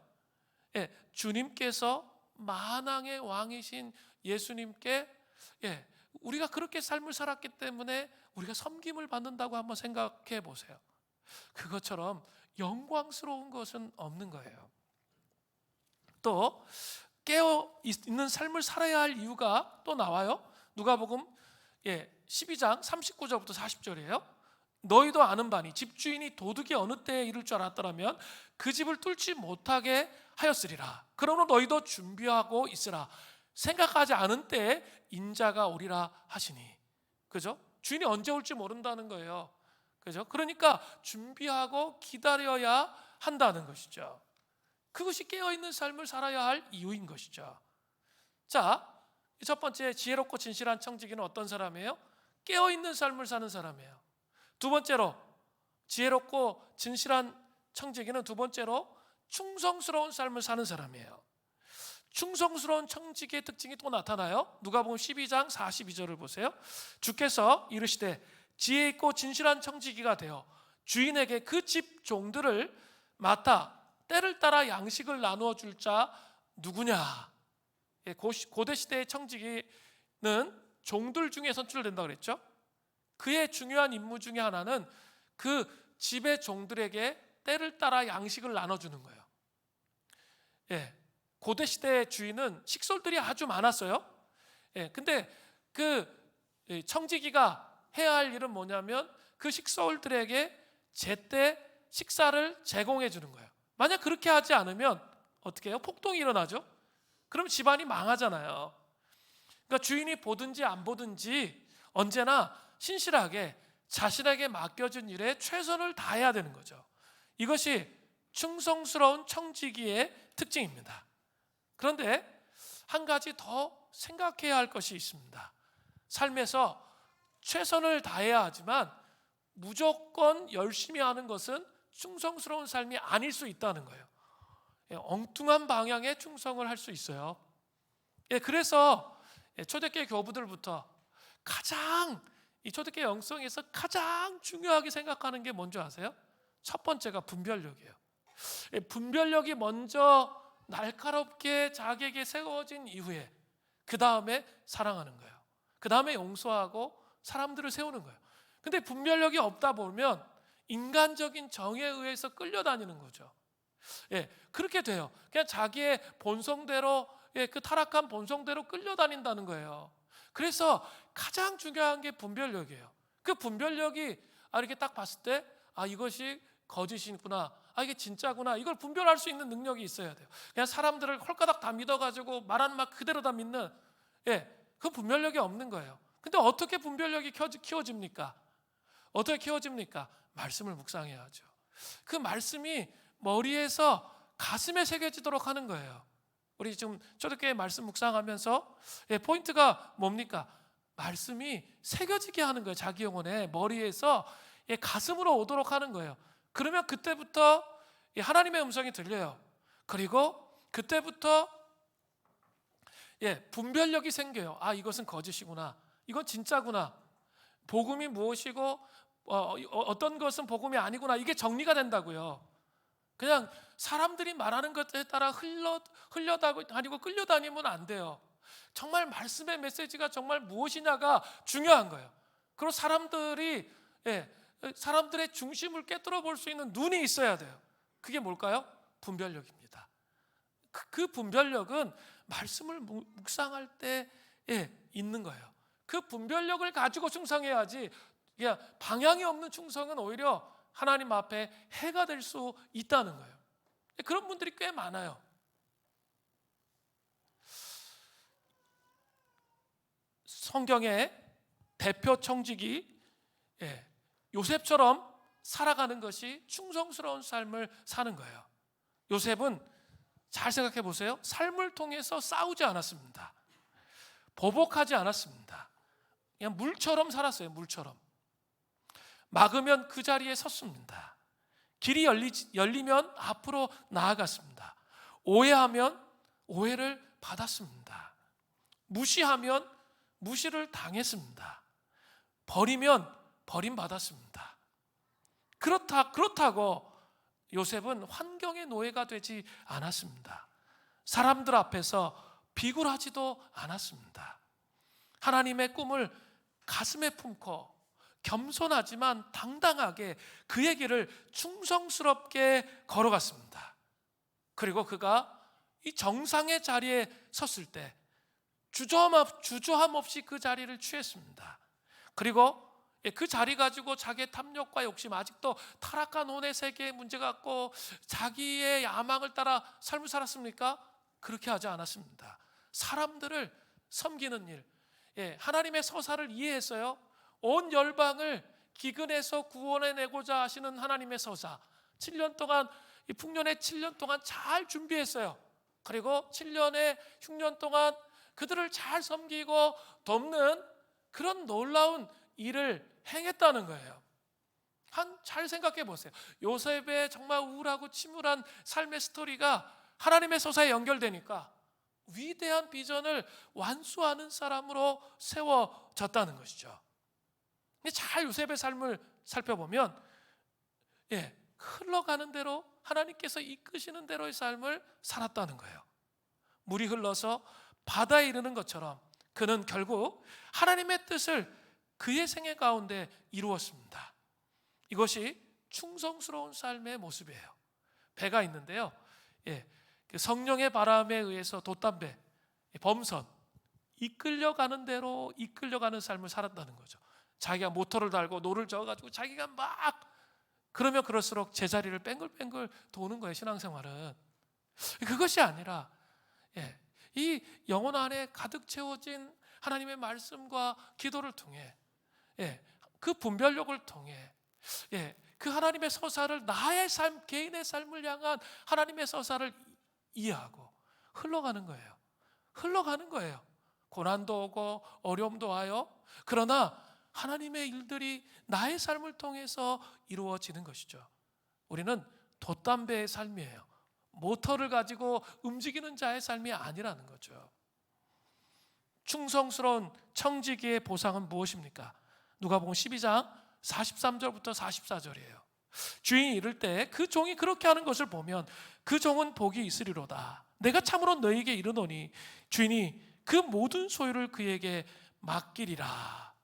주님께서 만왕의 왕이신 예수님께 우리가 그렇게 삶을 살았기 때문에 우리가 섬김을 받는다고 한번 생각해 보세요. 그것처럼 영광스러운 것은 없는 거예요. 또 깨어 있는 삶을 살아야 할 이유가 또 나와요. 누가복음 12장 39절부터 40절이에요. 너희도 아는 바니 집주인이 도둑이 어느 때에 이를 줄 알았더라면 그 집을 뚫지 못하게 하였으리라. 그러므로 너희도 준비하고 있으라. 생각하지 않은 때에 인자가 오리라 하시니. 그죠? 주인이 언제 올지 모른다는 거예요. 그죠? 그러니까 준비하고 기다려야 한다는 것이죠. 그것이 깨어있는 삶을 살아야 할 이유인 것이죠. 자, 첫 번째 지혜롭고 진실한 청지기는 어떤 사람이에요? 깨어있는 삶을 사는 사람이에요. 두 번째로 지혜롭고 진실한 청지기는 두 번째로 충성스러운 삶을 사는 사람이에요. 충성스러운 청지기의 특징이 또 나타나요. 누가복음 12장 42절을 보세요. 주께서 이르시되 지혜 있고 진실한 청지기가 되어 주인에게 그 집 종들을 맡아 때를 따라 양식을 나누어 줄 자 누구냐? 고대 시대의 청지기는 종들 중에 선출된다고 그랬죠. 그의 중요한 임무 중에 하나는 그 집의 종들에게 때를 따라 양식을 나눠주는 거예요. 고대 시대의 주인은 식솔들이 아주 많았어요. 근데 그 청지기가 해야 할 일은 뭐냐면 그 식솔들에게 제때 식사를 제공해 주는 거예요. 만약 그렇게 하지 않으면 어떻게 해요? 폭동이 일어나죠. 그럼 집안이 망하잖아요. 그러니까 주인이 보든지 안 보든지 언제나 신실하게 자신에게 맡겨진 일에 최선을 다해야 되는 거죠. 이것이 충성스러운 청지기의 특징입니다. 그런데 한 가지 더 생각해야 할 것이 있습니다. 삶에서 최선을 다해야 하지만 무조건 열심히 하는 것은 충성스러운 삶이 아닐 수 있다는 거예요. 엉뚱한 방향에 충성을 할 수 있어요. 그래서 초대교회 교부들부터 가장 이 초대교회 영성에서 가장 중요하게 생각하는 게 뭔지 아세요? 첫 번째가 분별력이에요. 분별력이 먼저 날카롭게 자기에게 세워진 이후에 그 다음에 사랑하는 거예요. 그 다음에 용서하고 사람들을 세우는 거예요. 근데 분별력이 없다 보면 인간적인 정에 의해서 끌려다니는 거죠. 그렇게 돼요. 그냥 자기의 본성대로 그 타락한 본성대로 끌려다닌다는 거예요. 그래서 가장 중요한 게 분별력이에요. 그 분별력이 이렇게 딱 봤을 때 이것이 거짓이구나, 이게 진짜구나, 이걸 분별할 수 있는 능력이 있어야 돼요. 그냥 사람들을 홀가닥 다 믿어가지고 말하는 말 그대로 다 믿는 그 분별력이 없는 거예요. 근데 어떻게 분별력이 키워집니까? 어떻게 키워집니까? 말씀을 묵상해야죠. 그 말씀이 머리에서 가슴에 새겨지도록 하는 거예요. 우리 지금 초대교회 말씀 묵상하면서 포인트가 뭡니까? 말씀이 새겨지게 하는 거예요. 자기 영혼에 머리에서 가슴으로 오도록 하는 거예요. 그러면 그때부터 하나님의 음성이 들려요. 그리고 그때부터 분별력이 생겨요. 이것은 거짓이구나, 이건 진짜구나. 복음이 무엇이고 어떤 것은 복음이 아니구나, 이게 정리가 된다고요. 그냥 사람들이 말하는 것에 따라 흘려다니고 끌려다니면 안 돼요. 정말 말씀의 메시지가 정말 무엇이냐가 중요한 거예요. 그리고 사람들의 중심을 깨뜨려 볼 수 있는 눈이 있어야 돼요. 그게 뭘까요? 분별력입니다. 그 분별력은 말씀을 묵상할 때 있는 거예요. 그 분별력을 가지고 충성해야지, 방향이 없는 충성은 오히려 하나님 앞에 해가 될 수 있다는 거예요. 그런 분들이 꽤 많아요. 성경의 대표 청지기 요셉처럼 살아가는 것이 충성스러운 삶을 사는 거예요. 요셉은 잘 생각해 보세요. 삶을 통해서 싸우지 않았습니다. 보복하지 않았습니다. 그냥 물처럼 살았어요. 물처럼. 막으면 그 자리에 섰습니다. 길이 열리면 앞으로 나아갔습니다. 오해하면 오해를 받았습니다. 무시하면 무시를 당했습니다. 버리면 버림받았습니다. 그렇다고 요셉은 환경의 노예가 되지 않았습니다. 사람들 앞에서 비굴하지도 않았습니다. 하나님의 꿈을 가슴에 품고 겸손하지만 당당하게 그의 길을 충성스럽게 걸어갔습니다. 그리고 그가 이 정상의 자리에 섰을 때 주저함 없이 그 자리를 취했습니다. 그리고 그 자리 가지고 자기의 탐욕과 욕심, 아직도 타락한 혼의 세계에 문제 갖고 자기의 야망을 따라 삶을 살았습니까? 그렇게 하지 않았습니다. 사람들을 섬기는 일, 하나님의 서사를 이해했어요. 온 열방을 기근에서 구원해내고자 하시는 하나님의 서사, 7년 동안, 이 풍년의 7년 동안 잘 준비했어요. 그리고 7년에 6년 동안 그들을 잘 섬기고 돕는 그런 놀라운 일을 행했다는 거예요. 잘 생각해 보세요. 요셉의 정말 우울하고 침울한 삶의 스토리가 하나님의 서사에 연결되니까 위대한 비전을 완수하는 사람으로 세워졌다는 것이죠. 잘 요셉의 삶을 살펴보면 흘러가는 대로, 하나님께서 이끄시는 대로의 삶을 살았다는 거예요. 물이 흘러서 바다에 이르는 것처럼 그는 결국 하나님의 뜻을 그의 생애 가운데 이루었습니다. 이것이 충성스러운 삶의 모습이에요. 배가 있는데요, 성령의 바람에 의해서 돛담배, 범선, 이끌려가는 대로 이끌려가는 삶을 살았다는 거죠. 자기가 모터를 달고 노를 저어가지고 자기가 막 그러면 그럴수록 제자리를 뺑글뺑글 도는 거예요. 신앙생활은. 그것이 아니라 이 영혼 안에 가득 채워진 하나님의 말씀과 기도를 통해, 그 분별력을 통해, 그 하나님의 서사를, 나의 삶, 개인의 삶을 향한 하나님의 서사를 이해하고 흘러가는 거예요. 흘러가는 거예요. 고난도 오고 어려움도 와요. 그러나 하나님의 일들이 나의 삶을 통해서 이루어지는 것이죠. 우리는 돛담배의 삶이에요. 모터를 가지고 움직이는 자의 삶이 아니라는 거죠. 충성스러운 청지기의 보상은 무엇입니까? 누가복음 12장 43절부터 44절이에요. 주인이 이를 때 그 종이 그렇게 하는 것을 보면 그 종은 복이 있으리로다. 내가 참으로 너희에게 이르노니 주인이 그 모든 소유를 그에게 맡기리라.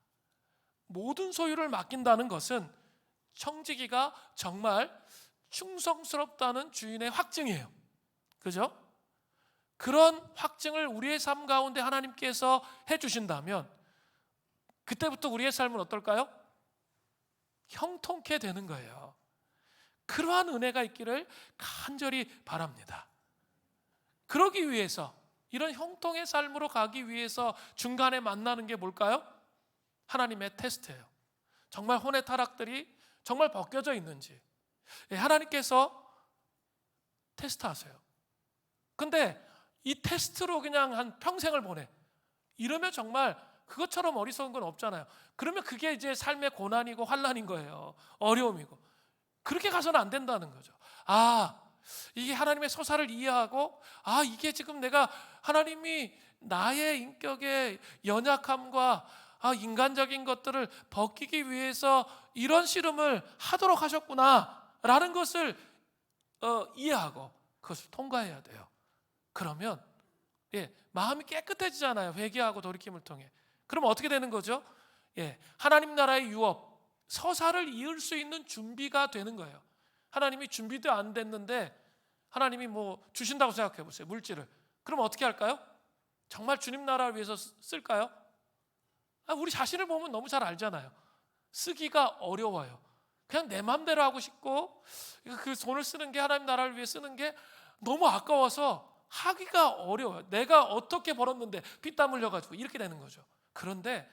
모든 소유를 맡긴다는 것은 청지기가 정말 충성스럽다는 주인의 확증이에요. 그죠? 그런 확증을 우리의 삶 가운데 하나님께서 해주신다면 그때부터 우리의 삶은 어떨까요? 형통케 되는 거예요. 그러한 은혜가 있기를 간절히 바랍니다. 그러기 위해서, 이런 형통의 삶으로 가기 위해서 중간에 만나는 게 뭘까요? 하나님의 테스트예요. 정말 혼의 타락들이 정말 벗겨져 있는지 하나님께서 테스트하세요. 근데 이 테스트로 그냥 한 평생을 보내, 이러면 정말 그것처럼 어리석은 건 없잖아요. 그러면 그게 이제 삶의 고난이고 환난인 거예요. 어려움이고. 그렇게 가서는 안 된다는 거죠. 이게 하나님의 서사를 이해하고, 이게 지금 내가 하나님이 나의 인격의 연약함과 인간적인 것들을 벗기기 위해서 이런 씨름을 하도록 하셨구나라는 것을 이해하고 그것을 통과해야 돼요. 그러면 마음이 깨끗해지잖아요. 회개하고 돌이킴을 통해. 그럼 어떻게 되는 거죠? 하나님 나라의 유업, 서사를 이을 수 있는 준비가 되는 거예요. 하나님이 준비도 안 됐는데 하나님이 뭐 주신다고 생각해 보세요. 물질을. 그럼 어떻게 할까요? 정말 주님 나라를 위해서 쓸까요? 우리 자신을 보면 너무 잘 알잖아요. 쓰기가 어려워요. 그냥 내 마음대로 하고 싶고 그 돈을 쓰는 게 하나님 나라를 위해 쓰는 게 너무 아까워서 하기가 어려워요. 내가 어떻게 벌었는데 피땀 흘려가지고 이렇게 되는 거죠. 그런데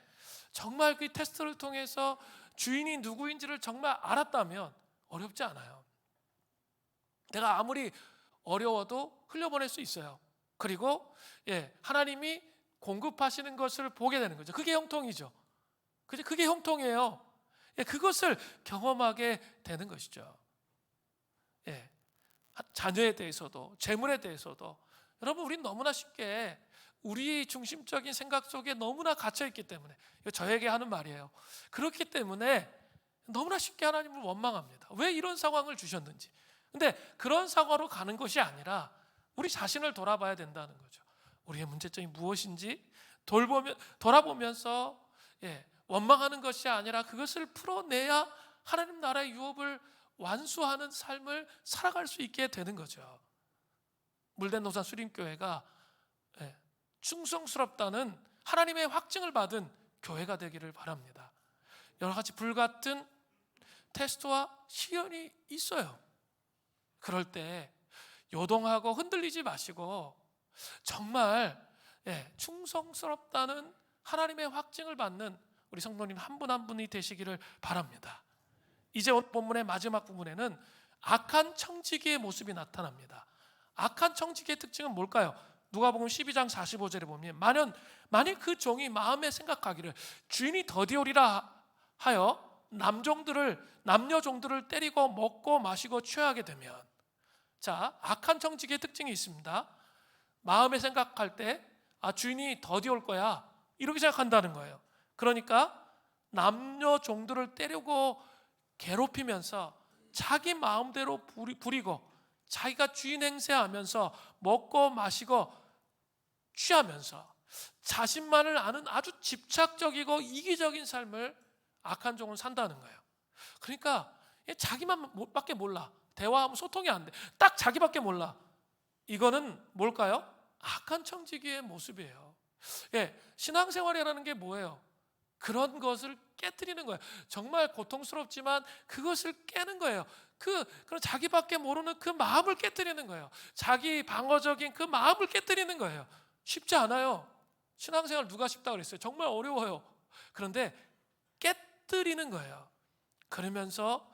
정말 그 테스트를 통해서 주인이 누구인지를 정말 알았다면 어렵지 않아요. 내가 아무리 어려워도 흘려보낼 수 있어요. 그리고 하나님이 공급하시는 것을 보게 되는 거죠. 그게 형통이죠. 그게 형통이에요. 그것을 경험하게 되는 것이죠. 자녀에 대해서도 재물에 대해서도 여러분 우리는 너무나 쉽게 우리 중심적인 생각 속에 너무나 갇혀있기 때문에 이거 저에게 하는 말이에요. 그렇기 때문에 너무나 쉽게 하나님을 원망합니다. 왜 이런 상황을 주셨는지. 근데 그런 상황으로 가는 것이 아니라 우리 자신을 돌아봐야 된다는 거죠. 우리의 문제점이 무엇인지 돌아보면서 원망하는 것이 아니라 그것을 풀어내야 하나님 나라의 유업을 완수하는 삶을 살아갈 수 있게 되는 거죠. 물된 노산 수림교회가 충성스럽다는 하나님의 확증을 받은 교회가 되기를 바랍니다. 여러 가지 불같은 테스트와 시련이 있어요. 그럴 때 요동하고 흔들리지 마시고 정말 충성스럽다는 하나님의 확증을 받는 우리 성도님 한 분 한 분이 되시기를 바랍니다. 이제 오늘 본문의 마지막 부분에는 악한 청지기의 모습이 나타납니다. 악한 청지기의 특징은 뭘까요? 누가복음 12장 45절에 보면 만일 그 종이 마음에 생각하기를 주인이 더디오리라 하여 남녀 종들을 때리고 먹고 마시고 취하게 되면, 자, 악한 청지기의 특징이 있습니다. 마음에 생각할 때 주인이 더디 올 거야 이렇게 생각한다는 거예요. 그러니까 남녀 종들을 때리고 괴롭히면서 자기 마음대로 부리고 자기가 주인 행세하면서 먹고 마시고 취하면서 자신만을 아는 아주 집착적이고 이기적인 삶을 악한 종은 산다는 거예요. 그러니까 자기만밖에 몰라. 대화하면 소통이 안 돼. 딱 자기밖에 몰라. 이거는 뭘까요? 악한 청지기의 모습이에요. 신앙생활이라는 게 뭐예요? 그런 것을 깨뜨리는 거예요. 정말 고통스럽지만 그것을 깨는 거예요. 그런 자기밖에 모르는 그 마음을 깨뜨리는 거예요. 자기 방어적인 그 마음을 깨뜨리는 거예요. 쉽지 않아요. 신앙생활 누가 쉽다고 그랬어요? 정말 어려워요. 그런데 깨뜨리는 거예요. 그러면서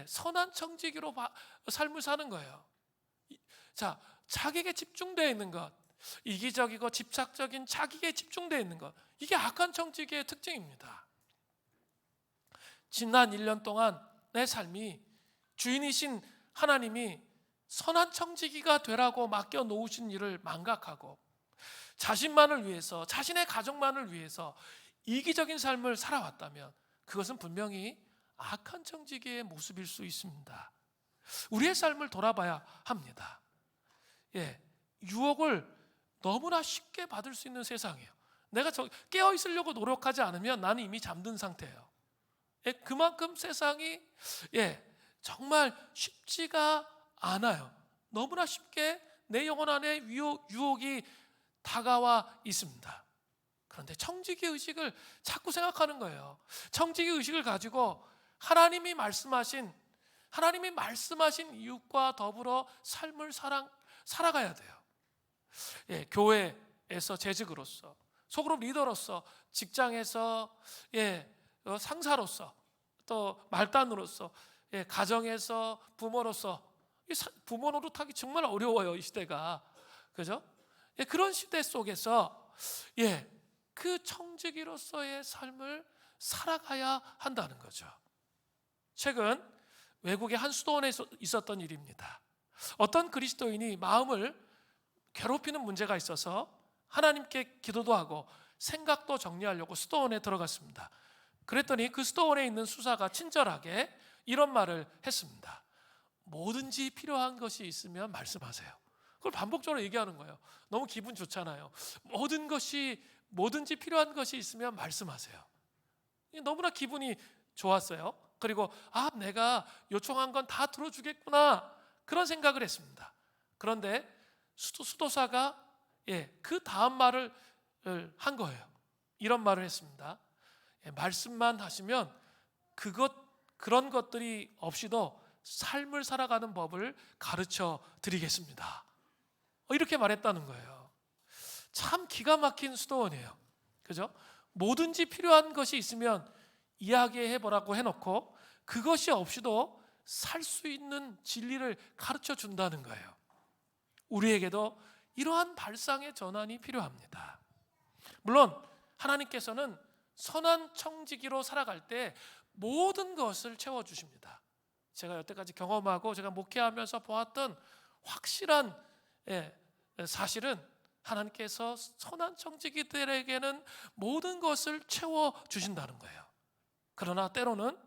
선한 청지기로 삶을 사는 거예요. 자, 자기에게 집중되어 있는 것, 이기적이고 집착적인 자기에 집중되어 있는 것, 이게 악한 청지기의 특징입니다. 지난 1년 동안 내 삶이 주인이신 하나님이 선한 청지기가 되라고 맡겨 놓으신 일을 망각하고 자신만을 위해서, 자신의 가족만을 위해서 이기적인 삶을 살아왔다면 그것은 분명히 악한 청지기의 모습일 수 있습니다. 우리의 삶을 돌아봐야 합니다. 유혹을 너무나 쉽게 받을 수 있는 세상이에요. 내가 깨어 있으려고 노력하지 않으면 나는 이미 잠든 상태예요. 그만큼 세상이 정말 쉽지가 않아요. 너무나 쉽게 내 영혼 안에 유혹이 다가와 있습니다. 그런데 청지기 의식을 자꾸 생각하는 거예요. 청지기 의식을 가지고 하나님이 말씀하신 이웃과 더불어 삶을 살아가야 돼요. 교회에서 재직으로서, 소그룹 리더로서, 직장에서 상사로서, 또 말단으로서, 가정에서 부모로서. 부모 노릇하기 정말 어려워요, 이 시대가. 그죠? 그런 시대 속에서 그 청지기로서의 삶을 살아가야 한다는 거죠. 최근 외국의 한 수도원에 있었던 일입니다. 어떤 그리스도인이 마음을 괴롭히는 문제가 있어서 하나님께 기도도 하고 생각도 정리하려고 수도원에 들어갔습니다. 그랬더니 그 수도원에 있는 수사가 친절하게 이런 말을 했습니다. 뭐든지 필요한 것이 있으면 말씀하세요. 그걸 반복적으로 얘기하는 거예요. 너무 기분 좋잖아요. 뭐든지 필요한 것이 있으면 말씀하세요. 너무나 기분이 좋았어요. 그리고 내가 요청한 건 다 들어주겠구나, 그런 생각을 했습니다. 그런데 수도사가 그 다음 말을 한 거예요. 이런 말을 했습니다. 말씀만 하시면 그런 것들이 없이도 삶을 살아가는 법을 가르쳐 드리겠습니다. 이렇게 말했다는 거예요. 참 기가 막힌 수도원이에요. 그죠? 뭐든지 필요한 것이 있으면 이야기해 보라고 해놓고 그것이 없이도 살 수 있는 진리를 가르쳐 준다는 거예요. 우리에게도 이러한 발상의 전환이 필요합니다. 물론 하나님께서는 선한 청지기로 살아갈 때 모든 것을 채워주십니다. 제가 여태까지 경험하고 제가 목회하면서 보았던 확실한 사실은 하나님께서 선한 청지기들에게는 모든 것을 채워주신다는 거예요. 그러나 때로는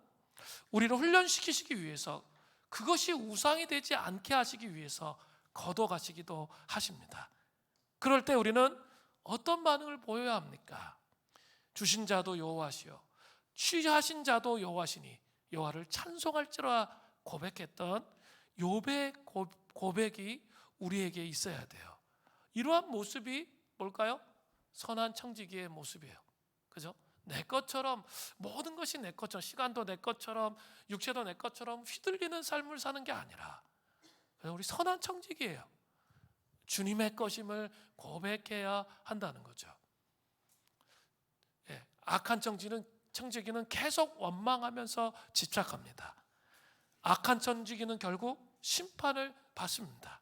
우리를 훈련시키시기 위해서, 그것이 우상이 되지 않게 하시기 위해서 걷어가시기도 하십니다. 그럴 때 우리는 어떤 반응을 보여야 합니까? 주신 자도 여호와시요 취하신 자도 여호와시니 여호와를 찬송할지라 고백했던 욥의 고백이 우리에게 있어야 돼요. 이러한 모습이 뭘까요? 선한 청지기의 모습이에요. 그죠? 내 것처럼, 모든 것이 내 것처럼, 시간도 내 것처럼, 육체도 내 것처럼 휘둘리는 삶을 사는 게 아니라 우리 선한 청지기예요. 주님의 것임을 고백해야 한다는 거죠. 악한 청지기는 계속 원망하면서 집착합니다. 악한 청지기는 결국 심판을 받습니다.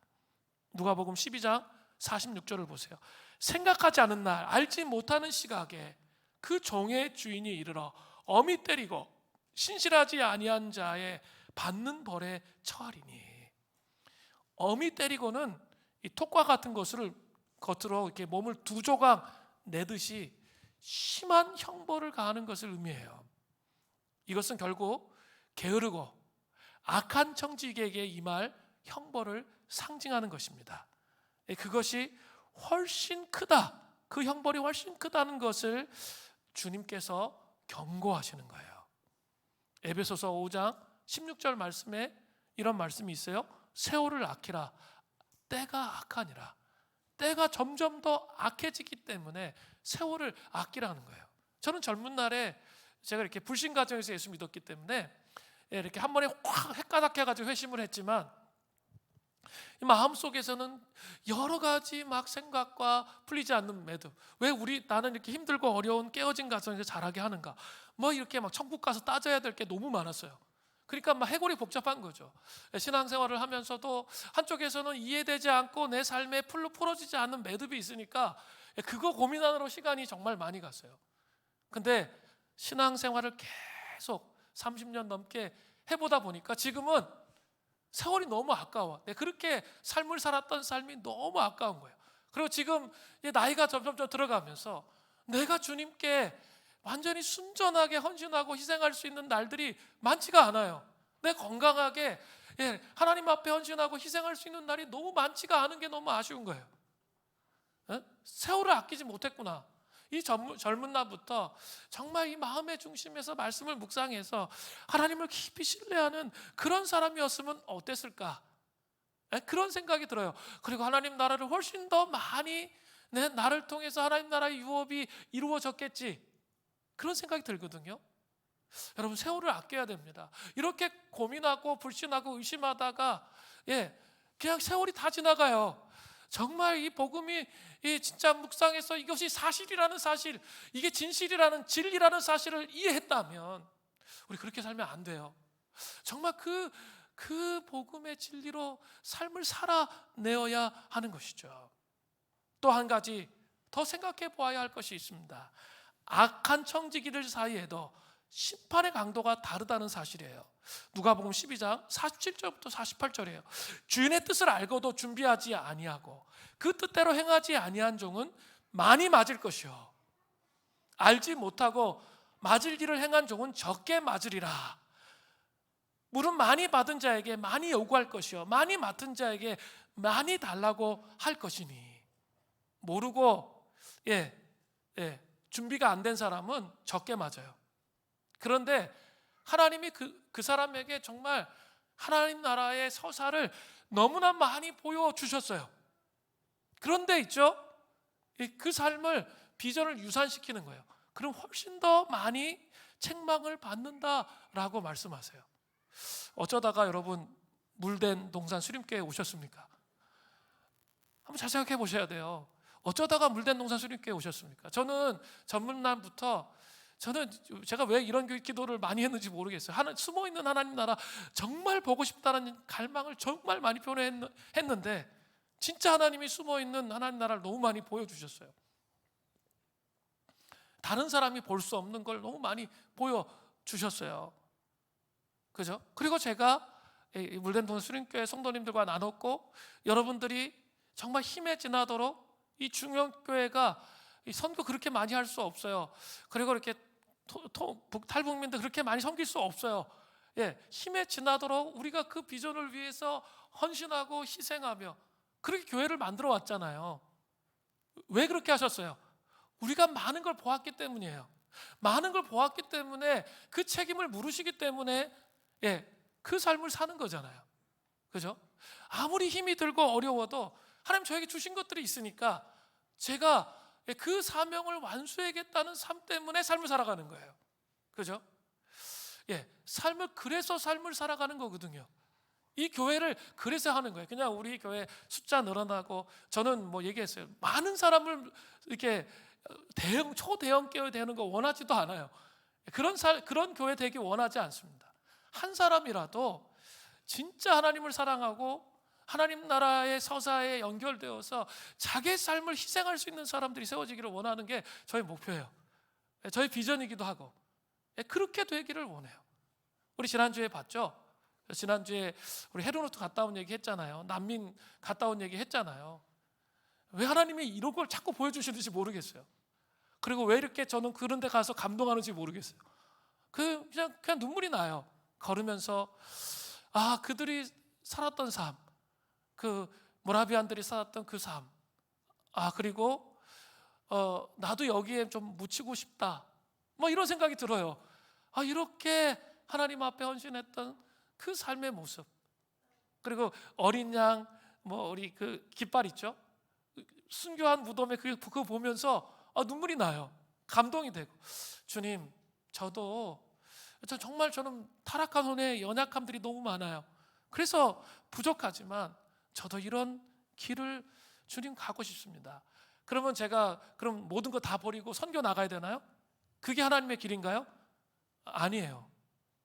누가복음 12장 46절을 보세요. 생각하지 않은 날, 알지 못하는 시각에 그 종의 주인이 이르러 엄히 때리고 신실하지 아니한 자의 받는 벌에 처하리니. 엄히 때리고는 이 톡과 같은 것을 겉으로 이렇게 몸을 두 조각 내듯이 심한 형벌을 가하는 것을 의미해요. 이것은 결국 게으르고 악한 청지기에게 임할 형벌을 상징하는 것입니다. 그것이 훨씬 크다, 그 형벌이 훨씬 크다는 것을 주님께서 경고하시는 거예요. 에베소서 5장 16절 말씀에 이런 말씀이 있어요. 세월을 아끼라, 때가 악하니라. 때가 점점 더 악해지기 때문에 세월을 아끼라는 거예요. 저는 젊은 날에 제가 이렇게 불신 가정에서 예수 믿었기 때문에 이렇게 한 번에 확 헷가닥해가지고 회심을 했지만 마음속에서는 여러 가지 막 생각과 풀리지 않는 매듭. 왜 나는 이렇게 힘들고 어려운 깨어진 가정에서 자라게 하는가? 이렇게 막 천국 가서 따져야 될 게 너무 많았어요. 그러니까 막 해골이 복잡한 거죠. 신앙생활을 하면서도 한쪽에서는 이해되지 않고 내 삶에 풀어지지 않는 매듭이 있으니까 그거 고민하느라 시간이 정말 많이 갔어요. 근데 신앙생활을 계속 30년 넘게 해보다 보니까 지금은 세월이 너무 아까워. 그렇게 삶을 살았던 삶이 너무 아까운 거예요. 그리고 지금 나이가 점점 들어가면서 내가 주님께 완전히 순전하게 헌신하고 희생할 수 있는 날들이 많지가 않아요. 내 건강하게 하나님 앞에 헌신하고 희생할 수 있는 날이 너무 많지가 않은 게 너무 아쉬운 거예요. 세월을 아끼지 못했구나. 이 젊은 날부터 정말 이 마음의 중심에서 말씀을 묵상해서 하나님을 깊이 신뢰하는 그런 사람이었으면 어땠을까? 그런 생각이 들어요. 그리고 하나님 나라를 훨씬 더 많이 나를 통해서 하나님 나라의 유업이 이루어졌겠지, 그런 생각이 들거든요. 여러분, 세월을 아껴야 됩니다. 이렇게 고민하고 불신하고 의심하다가 그냥 세월이 다 지나가요. 정말 이 복음이 진짜 묵상해서 이것이 사실이라는 사실, 이게 진리라는 사실을 이해했다면 우리 그렇게 살면 안 돼요. 정말 그 복음의 진리로 삶을 살아내어야 하는 것이죠. 또 한 가지 더 생각해 보아야 할 것이 있습니다. 악한 청지기들 사이에도 심판의 강도가 다르다는 사실이에요. 누가복음 12장 47절부터 48절이에요. 주인의 뜻을 알고도 준비하지 아니하고 그 뜻대로 행하지 아니한 종은 많이 맞을 것이요. 알지 못하고 맞을 일을 행한 종은 적게 맞으리라. 물은 많이 받은 자에게 많이 요구할 것이요 많이 맡은 자에게 많이 달라고 할 것이니. 모르고 준비가 안 된 사람은 적게 맞아요. 그런데 하나님이 그 사람에게 정말 하나님 나라의 서사를 너무나 많이 보여주셨어요. 그런데 있죠, 그 삶을 비전을 유산시키는 거예요. 그럼 훨씬 더 많이 책망을 받는다라고 말씀하세요. 어쩌다가 여러분 물된 동산 수림교회에 오셨습니까? 한번 잘 생각해 보셔야 돼요. 어쩌다가 물된 동산 수림교회에 오셨습니까? 저는 전문날부터 제가 왜 이런 기도를 많이 했는지 모르겠어요. 숨어있는 하나님 나라 정말 보고 싶다는 갈망을 정말 많이 표현했는데 진짜 하나님이 숨어있는 하나님 나라를 너무 많이 보여주셨어요. 다른 사람이 볼 수 없는 걸 너무 많이 보여주셨어요. 그죠? 그리고 제가 물된 동산 수림교회 성도님들과 나눴고, 여러분들이 정말 힘에 지나도록 이 중형교회가 선교 그렇게 많이 할 수 없어요. 그리고 이렇게 탈북민들 그렇게 많이 섬길 수 없어요. 힘에 지나도록 우리가 그 비전을 위해서 헌신하고 희생하며 그렇게 교회를 만들어 왔잖아요. 왜 그렇게 하셨어요? 우리가 많은 걸 보았기 때문이에요. 많은 걸 보았기 때문에 그 책임을 물으시기 때문에 그 삶을 사는 거잖아요. 그죠? 아무리 힘이 들고 어려워도 하나님 저에게 주신 것들이 있으니까 제가 그 사명을 완수해야겠다는 삶 때문에 삶을 살아가는 거예요. 그죠? 삶을 살아가는 거거든요. 이 교회를 그래서 하는 거예요. 그냥 우리 교회 숫자 늘어나고, 저는 얘기했어요. 많은 사람을 이렇게 초대형 교회 되는 거 원하지도 않아요. 그런 교회 되기 원하지 않습니다. 한 사람이라도 진짜 하나님을 사랑하고 하나님 나라의 서사에 연결되어서 자기의 삶을 희생할 수 있는 사람들이 세워지기를 원하는 게 저희 목표예요. 저희 비전이기도 하고, 그렇게 되기를 원해요. 우리 지난주에 봤죠? 지난주에 우리 헤르노트 갔다 온 얘기 했잖아요. 난민 갔다 온 얘기 했잖아요. 왜 하나님이 이런 걸 자꾸 보여주시는지 모르겠어요. 그리고 왜 이렇게 저는 그런 데 가서 감동하는지 모르겠어요. 그냥 눈물이 나요. 걸으면서 그들이 살았던 삶, 그 모라비안들이 살았던 그 삶, 그리고 나도 여기에 좀 묻히고 싶다, 이런 생각이 들어요. 이렇게 하나님 앞에 헌신했던 그 삶의 모습, 그리고 어린 양, 우리 그 깃발 있죠? 순교한 무덤에 그거 보면서 눈물이 나요. 감동이 되고, 주님, 정말 저는 타락한 혼의 연약함들이 너무 많아요. 그래서 부족하지만 저도 이런 길을 주님 가고 싶습니다. 그러면 제가 모든 거 다 버리고 선교 나가야 되나요? 그게 하나님의 길인가요? 아니에요.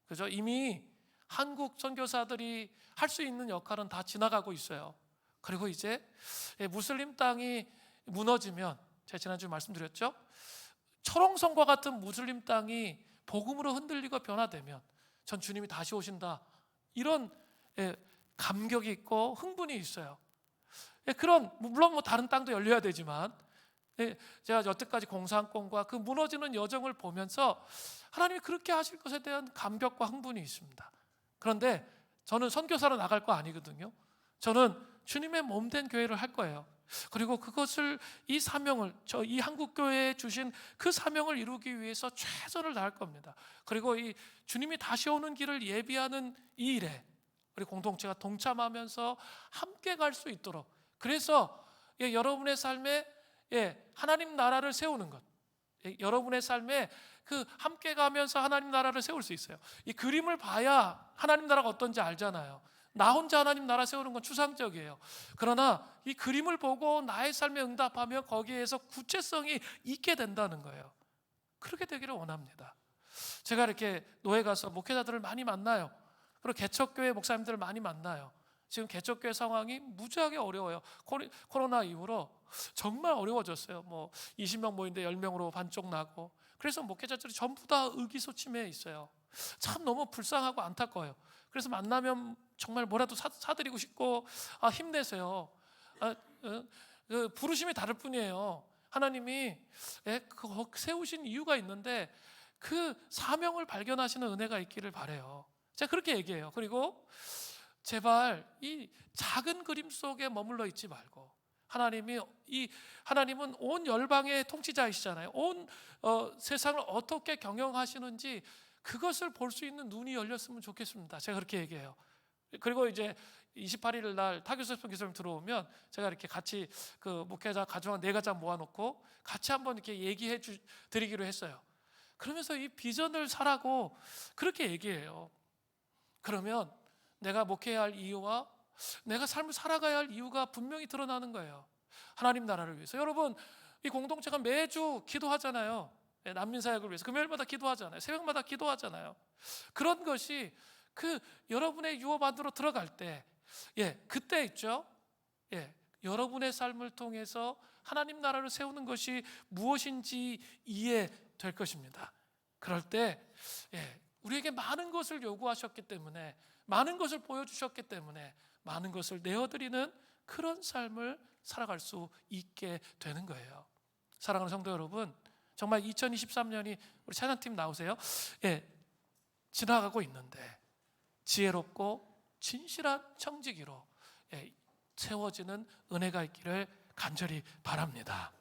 그죠? 이미 한국 선교사들이 할 수 있는 역할은 다 지나가고 있어요. 그리고 이제 무슬림 땅이 무너지면, 제가 지난주에 말씀드렸죠? 철옹성과 같은 무슬림 땅이 복음으로 흔들리고 변화되면 전 주님이 다시 오신다, 이런 감격이 있고 흥분이 있어요. 물론 다른 땅도 열려야 되지만, 제가 여태까지 공산권과 그 무너지는 여정을 보면서 하나님이 그렇게 하실 것에 대한 감격과 흥분이 있습니다. 그런데 저는 선교사로 나갈 거 아니거든요. 저는 주님의 몸된 교회를 할 거예요. 그리고 그것을, 이 사명을, 이 한국교회에 주신 그 사명을 이루기 위해서 최선을 다할 겁니다. 그리고 이 주님이 다시 오는 길을 예비하는 이 일에 우리 공동체가 동참하면서 함께 갈 수 있도록, 그래서 여러분의 삶에 하나님 나라를 세우는 것, 여러분의 삶에 함께 가면서 하나님 나라를 세울 수 있어요. 이 그림을 봐야 하나님 나라가 어떤지 알잖아요. 나 혼자 하나님 나라 세우는 건 추상적이에요. 그러나 이 그림을 보고 나의 삶에 응답하면 거기에서 구체성이 있게 된다는 거예요. 그렇게 되기를 원합니다. 제가 이렇게 노예 가서 목회자들을 많이 만나요. 그리고 개척교회 목사님들을 많이 만나요. 지금 개척교회 상황이 무지하게 어려워요. 코로나 이후로 정말 어려워졌어요. 20명 모인데 10명으로 반쪽 나고, 그래서 목회자들이 전부 다 의기소침해 있어요. 참 너무 불쌍하고 안타까워요. 그래서 만나면 정말 뭐라도 사드리고 싶고, 힘내세요. 부르심이 다를 뿐이에요. 하나님이 세우신 이유가 있는데 그 사명을 발견하시는 은혜가 있기를 바라요. 제가 그렇게 얘기해요. 그리고 제발 이 작은 그림 속에 머물러 있지 말고 하나님은 온 열방의 통치자이시잖아요. 온 세상을 어떻게 경영하시는지 그것을 볼 수 있는 눈이 열렸으면 좋겠습니다. 제가 그렇게 얘기해요. 그리고 이제 28일 날 타교수님 기술님 들어오면 제가 이렇게 같이 그 목회자 가정 4가장 모아놓고 같이 한번 이렇게 얘기해 드리기로 했어요. 그러면서 이 비전을 사라고 그렇게 얘기해요. 그러면 내가 목회해야 할 이유와 내가 삶을 살아가야 할 이유가 분명히 드러나는 거예요. 하나님 나라를 위해서. 여러분, 이 공동체가 매주 기도하잖아요. 난민 사역을 위해서 금요일마다 기도하잖아요. 새벽마다 기도하잖아요. 그런 것이 그 여러분의 유업 안으로 들어갈 때, 그때 있죠. 여러분의 삶을 통해서 하나님 나라를 세우는 것이 무엇인지 이해될 것입니다. 그럴 때, 우리에게 많은 것을 요구하셨기 때문에, 많은 것을 보여주셨기 때문에, 많은 것을 내어드리는 그런 삶을 살아갈 수 있게 되는 거예요. 사랑하는 성도 여러분, 정말 2023년이 우리 찬양팀 나오세요. 지나가고 있는데 지혜롭고 진실한 청지기로 세워지는 은혜가 있기를 간절히 바랍니다.